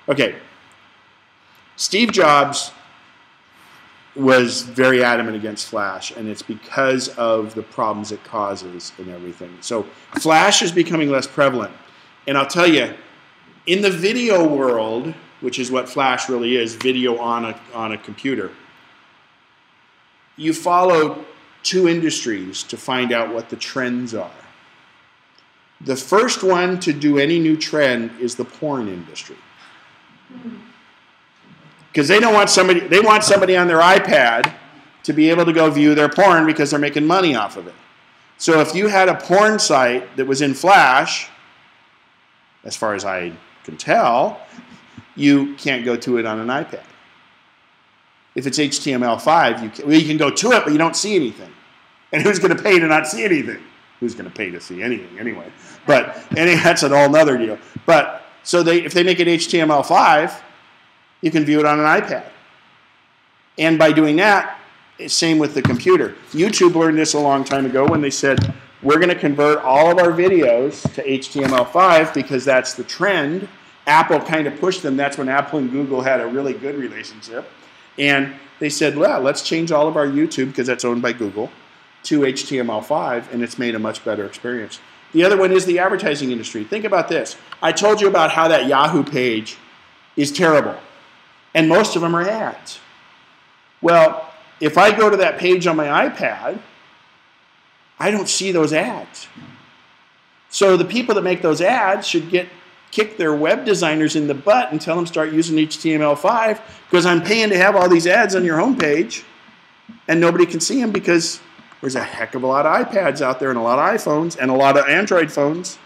okay. Steve Jobs was very adamant against Flash, and it's because of the problems it causes and everything. So Flash is becoming less prevalent, and I'll tell you, in the video world, which is what Flash really is, video on a computer, you follow 2 industries to find out what the trends are. The first one to do any new trend is the porn industry. Because they don't want somebody, they want somebody on their iPad to be able to go view their porn because they're making money off of it. So if you had a porn site that was in Flash, as far as I can tell, you can't go to it on an iPad. If it's HTML5, you can go to it, but you don't see anything. And who's going to pay to not see anything? Who's going to pay to see anything anyway? But that's an all other deal. But so if they make it HTML5, you can view it on an iPad. And by doing that, same with the computer. YouTube learned this a long time ago when they said, we're going to convert all of our videos to HTML5 because that's the trend. Apple kind of pushed them. That's when Apple and Google had a really good relationship. And they said, well, let's change all of our YouTube, because that's owned by Google, to HTML5, and it's made a much better experience. The other one is the advertising industry. Think about this. I told you about how that Yahoo page is terrible, and most of them are ads. Well, if I go to that page on my iPad, I don't see those ads. So the people that make those ads should kick their web designers in the butt and tell them start using HTML5, because I'm paying to have all these ads on your homepage, and nobody can see them because there's a heck of a lot of iPads out there and a lot of iPhones and a lot of Android phones.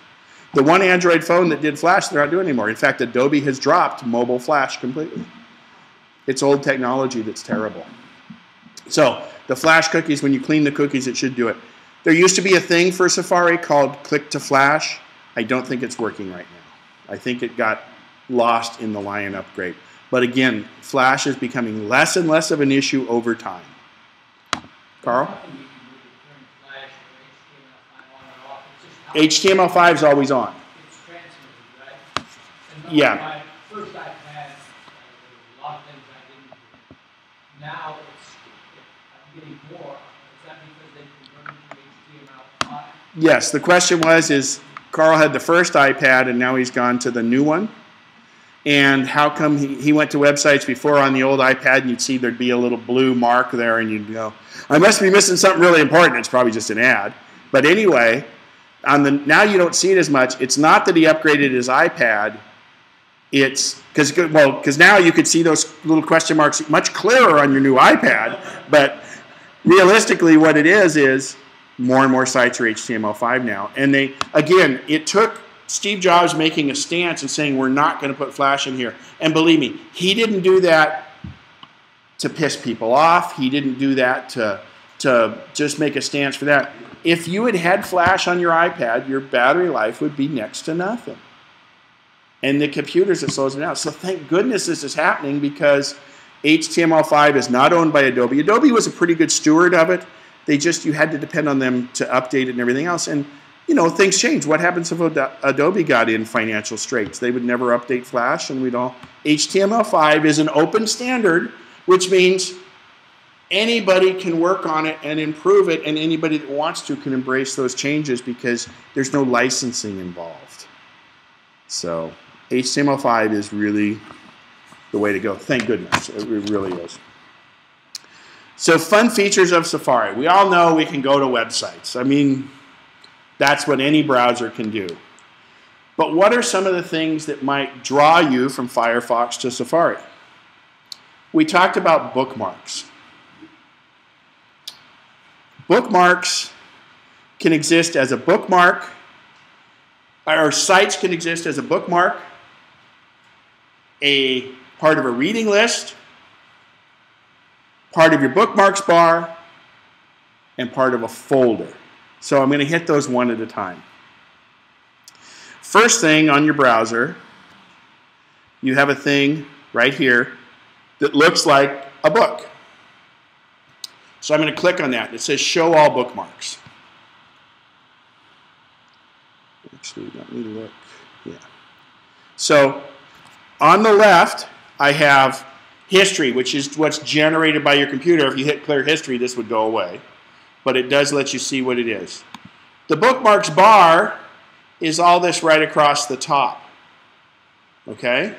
The one Android phone that did Flash, they're not doing anymore. In fact, Adobe has dropped mobile Flash completely. It's old technology that's terrible. So the Flash cookies, when you clean the cookies, it should do it. There used to be a thing for Safari called Click to Flash. I don't think it's working right now. I think it got lost in the Lion upgrade. But again, Flash is becoming less and less of an issue over time. Carl? HTML5 is always on. It's transmitted, right? And Yeah. My first iPad, there was a lot of things I didn't do. Now I'm getting more. Is that because they converted to HTML5? Yes, the question is Carl had the first iPad and now he's gone to the new one. And how come he went to websites before on the old iPad and you'd see there'd be a little blue mark there and you'd go, I must be missing something really important. It's probably just an ad. But anyway, now you don't see it as much. It's not that he upgraded his iPad. It's because now you could see those little question marks much clearer on your new iPad. But realistically, what it is more and more sites are HTML5 now. And it took Steve Jobs making a stance and saying we're not going to put Flash in here. And believe me, he didn't do that to piss people off. He didn't do that to just make a stance for that. If you had Flash on your iPad, your battery life would be next to nothing. And the computers are slows it down. So thank goodness this is happening, because HTML5 is not owned by Adobe. Adobe was a pretty good steward of it. You had to depend on them to update it and everything else. And, things change. What happens if Adobe got in financial straits? They would never update Flash, and HTML5 is an open standard, which means anybody can work on it and improve it, and anybody that wants to can embrace those changes because there's no licensing involved. So HTML5 is really the way to go. Thank goodness. It really is. So fun features of Safari. We all know we can go to websites. I mean, that's what any browser can do. But what are some of the things that might draw you from Firefox to Safari? We talked about bookmarks. Bookmarks can exist as a bookmark, or sites can exist as a bookmark, a part of a reading list, part of your bookmarks bar, and part of a folder. So I'm going to hit those one at a time. First thing on your browser, you have a thing right here that looks like a book. So I'm going to click on that. It says Show All Bookmarks. Actually, let me look. Yeah. So on the left, I have history, which is what's generated by your computer. If you hit Clear History, this would go away. But it does let you see what it is. The bookmarks bar is all this right across the top. Okay?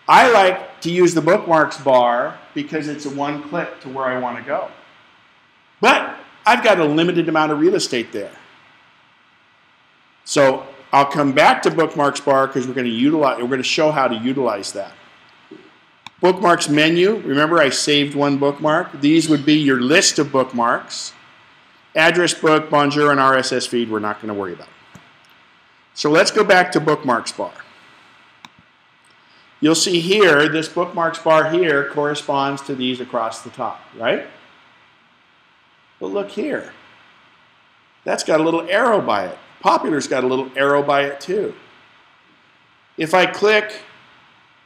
I like to use the bookmarks bar because it's a one click to where I want to go. But I've got a limited amount of real estate there. So I'll come back to bookmarks bar because we're going to show how to utilize that. Bookmarks menu, remember I saved one bookmark. These would be your list of bookmarks. Address book, bonjour, and RSS feed we're not going to worry about. So let's go back to bookmarks bar. You'll see here, this bookmarks bar here corresponds to these across the top, right? But look here. That's got a little arrow by it. Popular's got a little arrow by it too. If I click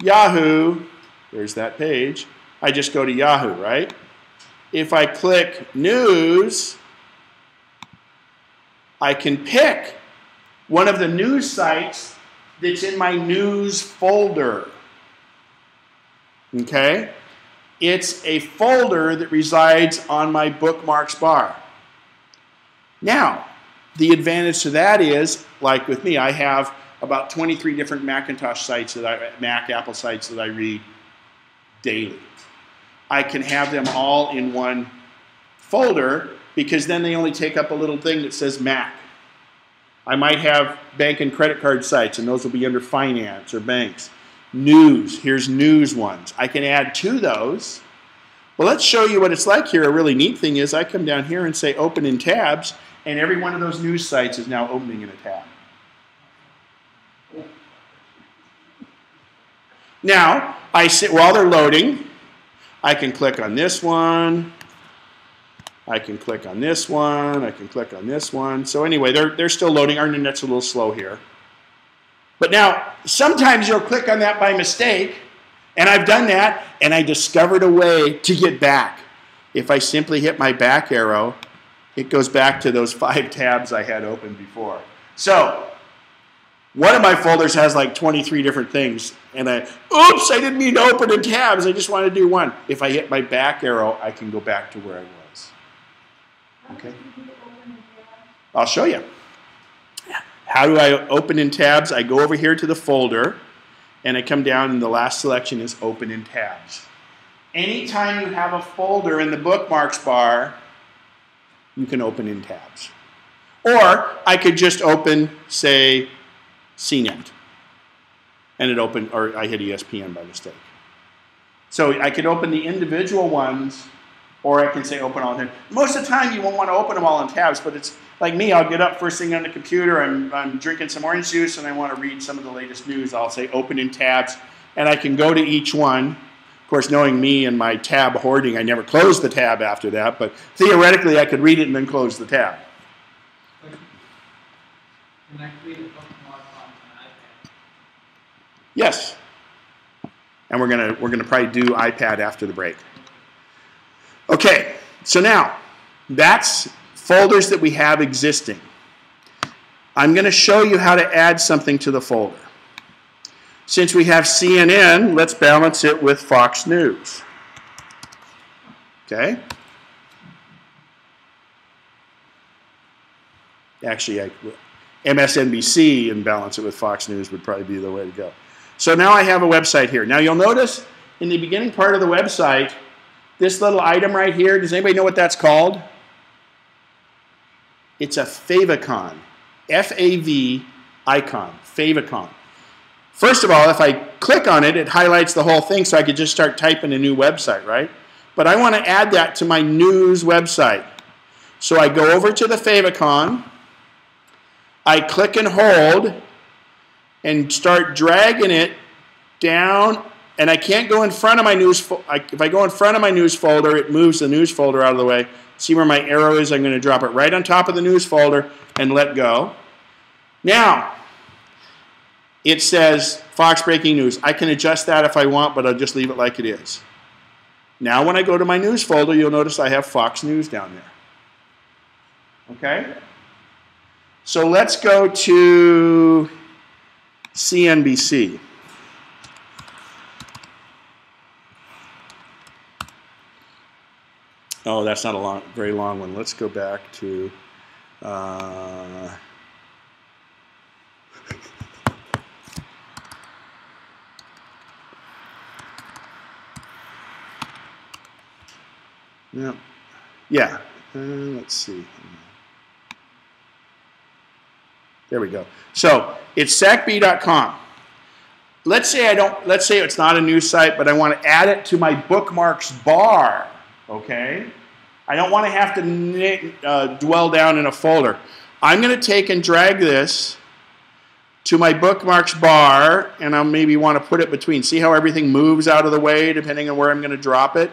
Yahoo, there's that page. I just go to Yahoo, right? If I click News, I can pick one of the news sites that's in my news folder. Okay? It's a folder that resides on my bookmarks bar. Now, The advantage to that is, like with me, I have about 23 different Macintosh sites Apple sites that I read daily. I can have them all in one folder because then they only take up a little thing that says Mac. I might have bank and credit card sites, and those will be under finance or banks. News, here's news ones. I can add to those. Well, let's show you what it's like here. A really neat thing is I come down here and say open in tabs, and every one of those news sites is now opening in a tab. Now, while they're loading, I can click on this one. I can click on this one. I can click on this one. So anyway, they're still loading. Our internet's a little slow here. But now, sometimes you'll click on that by mistake, and I've done that, and I discovered a way to get back. If I simply hit my back arrow, it goes back to those 5 tabs I had open before. So, one of my folders has like 23 different things, and oops, I didn't mean to open in tabs, I just want to do one. If I hit my back arrow, I can go back to where I was. Okay? I'll show you. How do I open in tabs? I go over here to the folder, and I come down, and the last selection is open in tabs. Anytime you have a folder in the bookmarks bar, you can open in tabs. Or I could just open, say, CNET, and it opened, or I hit ESPN by mistake. So I could open the individual ones, or I can say open all in tabs. Most of the time you won't want to open them all in tabs, but it's like me, I'll get up first thing on the computer, I'm drinking some orange juice, and I want to read some of the latest news. I'll say open in tabs, and I can go to each one. Of course, knowing me and my tab hoarding, I never closed the tab after that, but theoretically I could read it and then close the tab. Can I create a bookmark on an iPad? Yes. And we're gonna probably do iPad after the break. Okay, so now that's folders that we have existing. I'm going to show you how to add something to the folder. Since we have CNN, let's balance it with Fox News. Okay? Actually, MSNBC and balance it with Fox News would probably be the way to go. So now I have a website here. Now you'll notice in the beginning part of the website, this little item right here, does anybody know what that's called? It's a favicon. F-A-V icon. Favicon. First of all, if I click on it, it highlights the whole thing so I could just start typing a new website, right? But I want to add that to my news website. So I go over to the favicon, I click and hold, and start dragging it down, and I can't go in front of my news folder. If I go in front of my news folder, it moves the news folder out of the way. See where my arrow is? I'm going to drop it right on top of the news folder and let go. Now, it says Fox Breaking News. I can adjust that if I want, but I'll just leave it like it is. Now when I go to my news folder, you'll notice I have Fox News down there. Okay? So let's go to CNBC. Oh, that's not a very long one. Let's go back to let's see. There we go. So it's sacb.com. Let's say it's not a news site, but I want to add it to my bookmarks bar. Okay? I don't want to have to dwell down in a folder. I'm going to take and drag this to my bookmarks bar, and I'll maybe want to put it between. See how everything moves out of the way depending on where I'm going to drop it?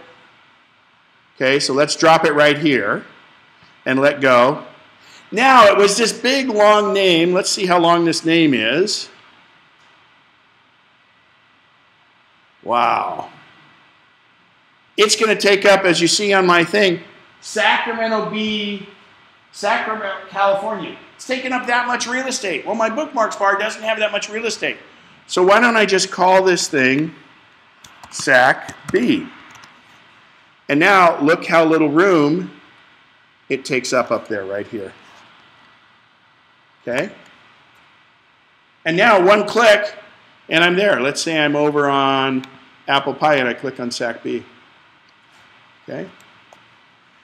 Okay, so let's drop it right here and let go. Now, it was this big, long name. Let's see how long this name is. Wow. It's going to take up, as you see on my thing, Sacramento, California. It's taking up that much real estate. Well, my bookmarks bar doesn't have that much real estate. So why don't I just call this thing Sac B? And now look how little room it takes up there right here. Okay? And now one click, and I'm there. Let's say I'm over on apple pie and I click on SAC-B. Okay?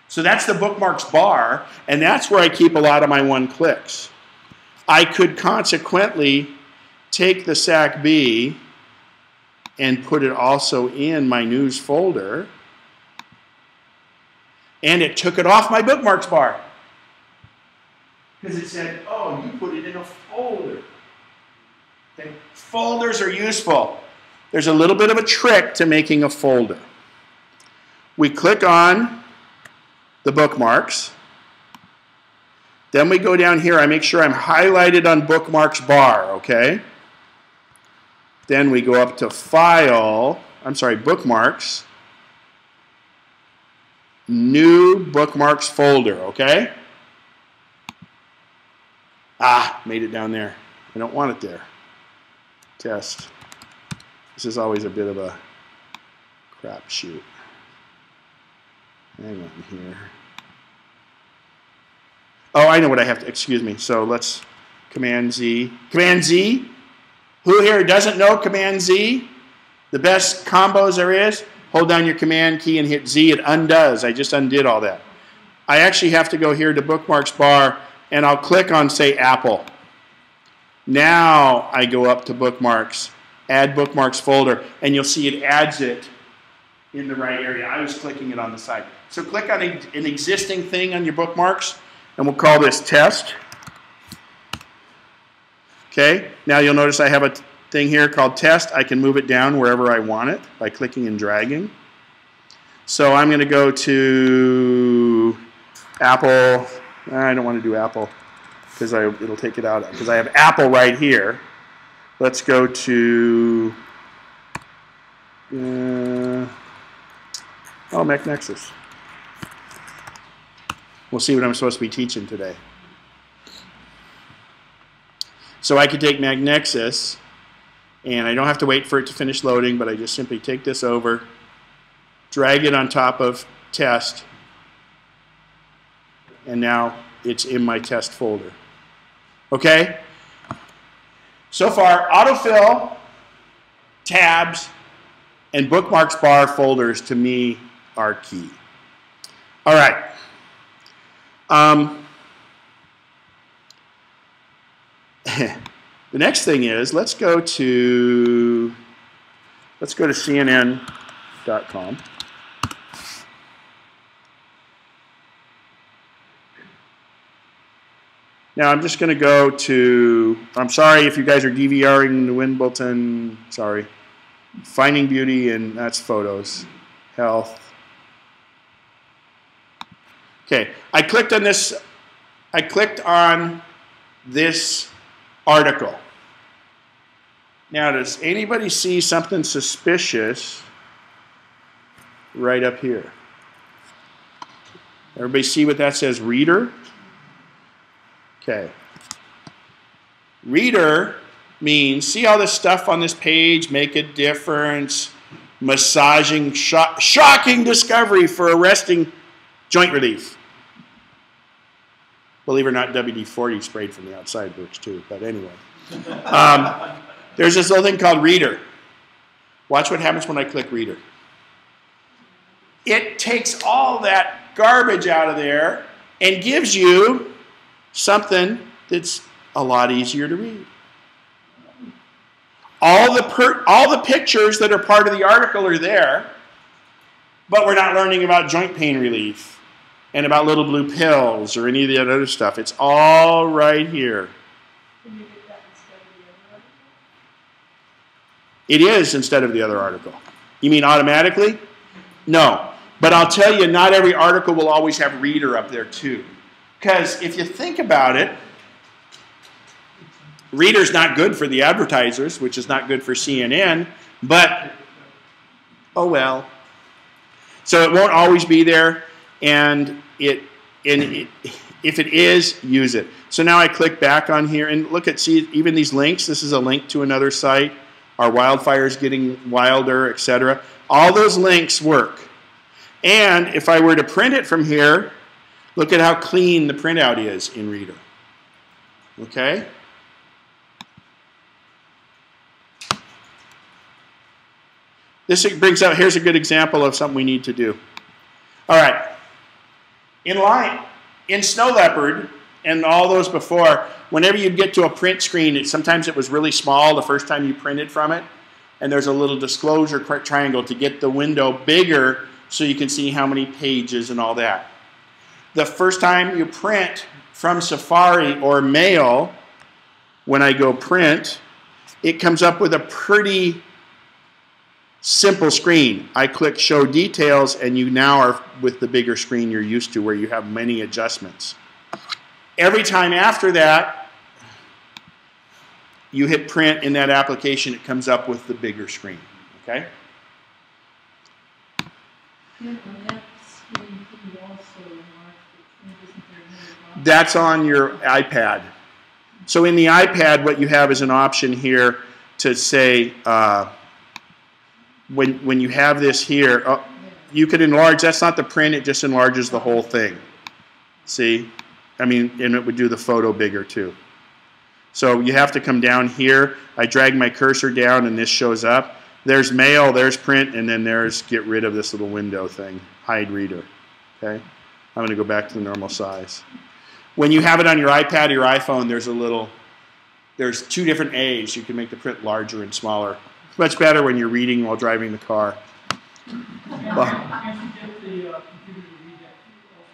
So that's the bookmarks bar, and that's where I keep a lot of my one clicks. I could consequently take the SAC-B and put it also in my news folder, and it took it off my bookmarks bar. Because it said, oh, you put it in a folder. Okay. Folders are useful. There's a little bit of a trick to making a folder. We click on the bookmarks. Then we go down here. I make sure I'm highlighted on bookmarks bar, okay? Then we go up to bookmarks, new bookmarks folder, okay? Ah, made it down there. I don't want it there. Test. This is always a bit of a crapshoot. Hang on here. Oh, I know what I have to, excuse me. So let's Command Z. Command Z? Who here doesn't know Command Z? The best combos there is? Hold down your Command key and hit Z. It undoes. I just undid all that. I actually have to go here to bookmarks bar, and I'll click on, say, Apple. Now I go up to bookmarks, add bookmarks folder, and you'll see it adds it in the right area. I was clicking it on the side. So click on an existing thing on your bookmarks, and we'll call this test. Okay, now you'll notice I have a thing here called test. I can move it down wherever I want it by clicking and dragging. So I'm going to go to Apple. I don't want to do Apple because it'll take it out because I have Apple right here. Let's go to MacNexus. We'll see what I'm supposed to be teaching today. So I could take MacNexus, and I don't have to wait for it to finish loading, but I just simply take this over, drag it on top of test, and now it's in my test folder. Okay? So far, autofill, tabs, and bookmarks bar folders to me are key. All right. The next thing is let's go to CNN.com. Now I'm just going to go to, I'm sorry if you guys are DVRing the Wind Bulletin, sorry. Finding Beauty, and that's photos. Health. Okay, I clicked on this article. Now, does anybody see something suspicious right up here? Everybody see what that says, reader? Okay. Reader means, see all this stuff on this page, make a difference, massaging, shocking discovery for arresting joint relief. Believe it or not, WD-40 sprayed from the outside works too, but anyway. There's this little thing called reader. Watch what happens when I click reader. It takes all that garbage out of there and gives you something that's a lot easier to read. All the pictures that are part of the article are there, but we're not learning about joint pain relief and about little blue pills or any of the other stuff. It's all right here. Can you get that instead of the other article? It is instead of the other article. You mean automatically? No. But I'll tell you, not every article will always have reader up there too. Because if you think about it, reader's not good for the advertisers, which is not good for CNN, but oh well. So it won't always be there, and if it is, use it. So now I click back on here and look at, see, even these links. This is a link to another site. Are wildfires getting wilder, etc.? All those links work. And if I were to print it from here, look at how clean the printout is in Reader. Okay? This brings up, here's a good example of something we need to do. All right. In Snow Leopard and all those before, whenever you get to a print screen, sometimes it was really small the first time you printed from it, and there's a little disclosure triangle to get the window bigger so you can see how many pages and all that. The first time you print from Safari or Mail, when I go print, it comes up with a pretty simple screen. I click Show Details, and you now are with the bigger screen you're used to where you have many adjustments. Every time after that, you hit Print in that application, it comes up with the bigger screen. Okay? That's on your iPad. So in the iPad, what you have is an option here to say, when you have this here, you could enlarge. That's not the print. It just enlarges the whole thing. See? I mean, and it would do the photo bigger too. So you have to come down here. I drag my cursor down, and this shows up. There's Mail, there's Print, and then there's get rid of this little window thing, Hide Reader. Okay? I'm going to go back to the normal size. When you have it on your iPad or your iPhone, there's two different A's. You can make the print larger and smaller. It's much better when you're reading while driving the car. Can't you get the computer to read that also?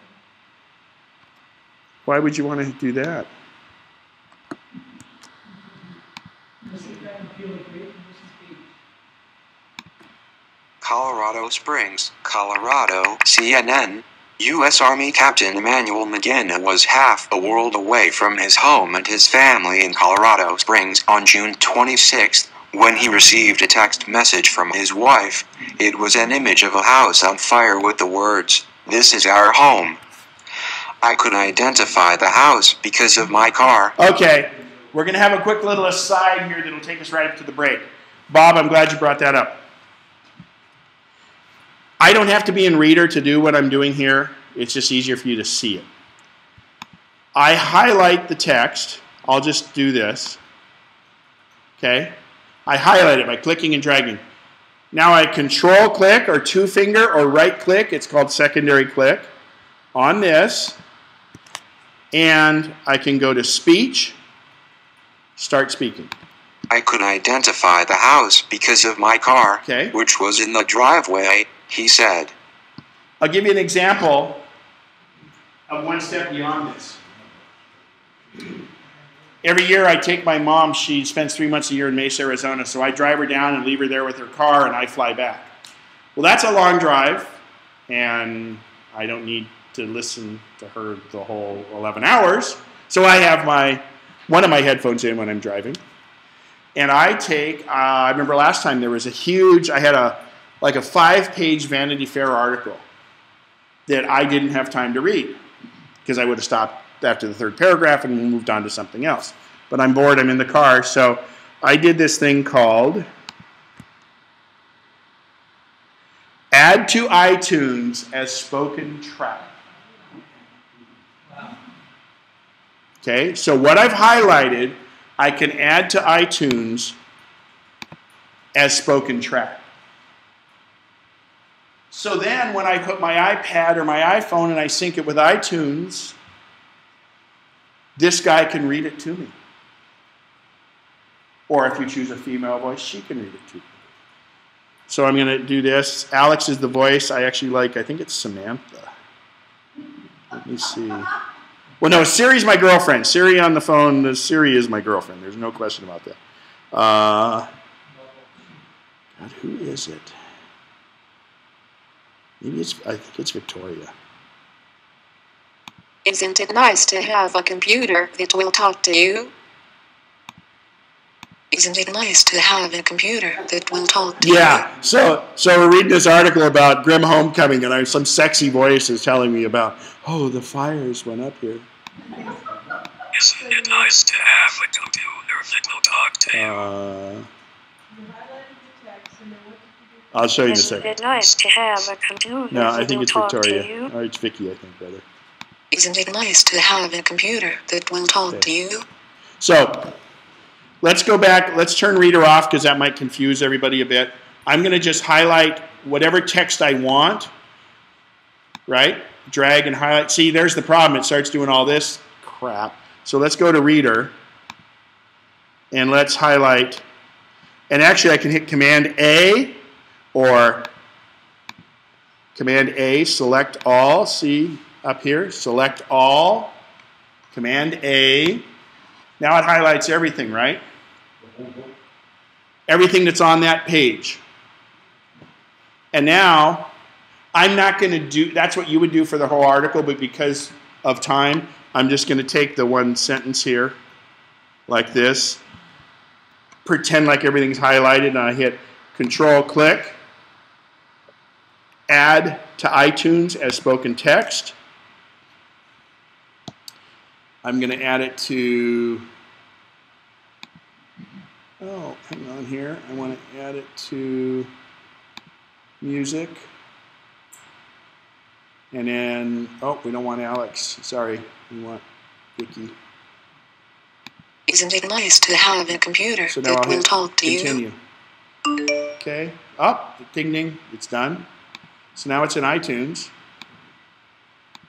Why would you want to do that? Colorado Springs, Colorado, CNN. U.S. Army Captain Emmanuel Medina was half a world away from his home and his family in Colorado Springs on June 26, when he received a text message from his wife. It was an image of a house on fire with the words, "This is our home." I could identify the house because of my car. Okay, we're going to have a quick little aside here that will take us right up to the break. Bob, I'm glad you brought that up. I don't have to be in Reader to do what I'm doing here. It's just easier for you to see it. I highlight the text. I'll just do this. Okay? I highlight it by clicking and dragging. Now I control click or two finger or right click. It's called secondary click on this. And I can go to speech, start speaking. I could identify the house because of my car, Okay. which was in the driveway, he said. I'll give you an example of one step beyond this. Every year I take my mom, she spends 3 months a year in Mesa, Arizona, so I drive her down and leave her there with her car and I fly back. Well, that's a long drive, and I don't need to listen to her the whole 11 hours, so I have one of my headphones in when I'm driving. And I take, I remember last time there was a huge, I had like a 5-page Vanity Fair article that I didn't have time to read because I would have stopped after the third paragraph and moved on to something else. But I'm bored, I'm in the car, so I did this thing called Add to iTunes as Spoken Track. Okay, so what I've highlighted, I can add to iTunes as Spoken Track. So then when I put my iPad or my iPhone and I sync it with iTunes, this guy can read it to me. Or if you choose a female voice, she can read it to me. So I'm going to do this. Alex is the voice. I actually like, I think it's Samantha. Let me see. Well, no, Siri's my girlfriend. Siri on the phone, Siri is my girlfriend. There's no question about that. God, who is it? Maybe I think it's Victoria. Isn't it nice to have a computer that will talk to you? Isn't it nice to have a computer that will talk to you? Yeah, so we're reading this article about Grim Homecoming, and some sexy voice is telling me about, oh, the fires went up here. Isn't it nice to have a computer that will talk to you? I'll show you in a Isn't second. it nice to have a computer No, I that think will it's talk Victoria. to you? Or it's Vicky, I think, rather. Isn't it nice to have a computer that will talk to you? So let's go back. Let's turn Reader off because that might confuse everybody a bit. I'm going to just highlight whatever text I want, right? Drag and highlight. See, there's the problem. It starts doing all this crap. So let's go to Reader, and let's highlight. And actually, I can hit Command A or Command A, select all. See up here, select all. Command A. Now it highlights everything, right? Everything that's on that page. And now, I'm not going to do, that's what you would do for the whole article, but because of time, I'm just going to take the one sentence here, like this, pretend like everything's highlighted, and I hit Control-click, add to iTunes as spoken text. I'm going to add it to, oh, hang on here. I want to add it to music. And then, oh, we don't want Alex. Sorry, we want Vicky. Isn't it nice to have a computer So now that I'll will hit talk to continue. Okay, up, ding ding, it's done. So now it's in iTunes.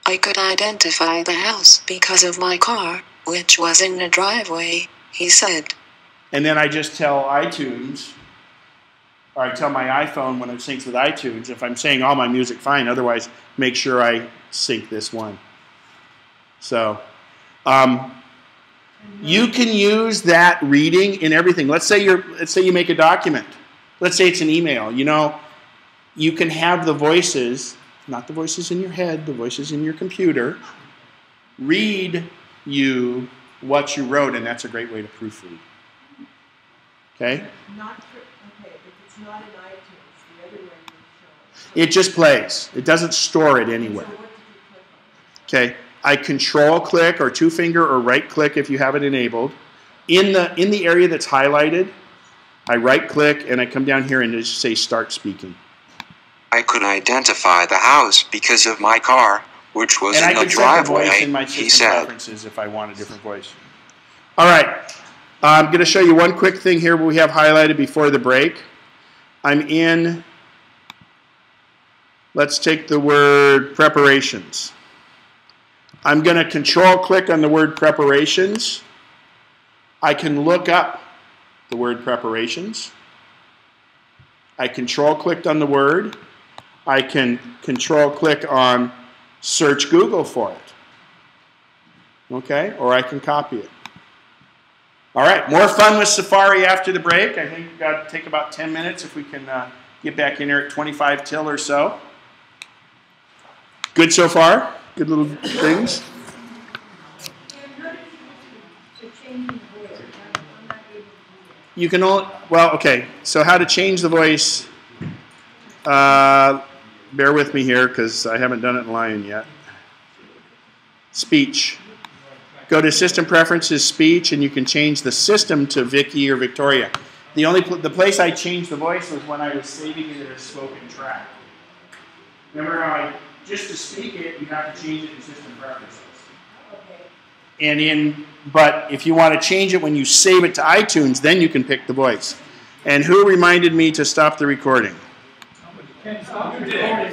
you? I could identify the house because of my car, which was in the driveway, he said. And then I just tell iTunes, or I tell my iPhone when it syncs with iTunes, if I'm saying all my music, fine. Otherwise, make sure I sync this one. So, you can use that reading in everything. Let's say you make a document. Let's say it's an email. You know, you can have the voices, not the voices in your head, the voices in your computer, read you what you wrote, and that's a great way to proofread. Okay? Okay, if it's not in iTunes, the other way you show It just plays. It doesn't store it anywhere. So what did you click on? Okay, I control-click or two-finger or right-click if you have it enabled. In the area that's highlighted, I right-click and I come down here and just say Start Speaking. I could identify the house because of my car, which was And I in the can set the voice driveway, in my he system said. preferences if I want a different voice. All right, I'm going to show you one quick thing here we have highlighted before the break. I'm in, let's take the word preparations. I'm going to control-click on the word preparations. I can look up the word preparations. I control-clicked on the word. I can control-click on search Google for it. Okay, or I can copy it. All right, more fun with Safari after the break. I think we've got to take about 10 minutes if we can get back in here at 25 till or so. Good so far? Good little things? You can only, well, okay, so how to change the voice. Bear with me here because I haven't done it in Lion yet. Speech. Go to System Preferences, Speech, and you can change the system to Vicky or Victoria. The place I changed the voice was when I was saving it as a spoken track. Remember how just to speak it, you have to change it in System Preferences. And but if you want to change it when you save it to iTunes, then you can pick the voice. And who reminded me to stop the recording? Can't stop your day.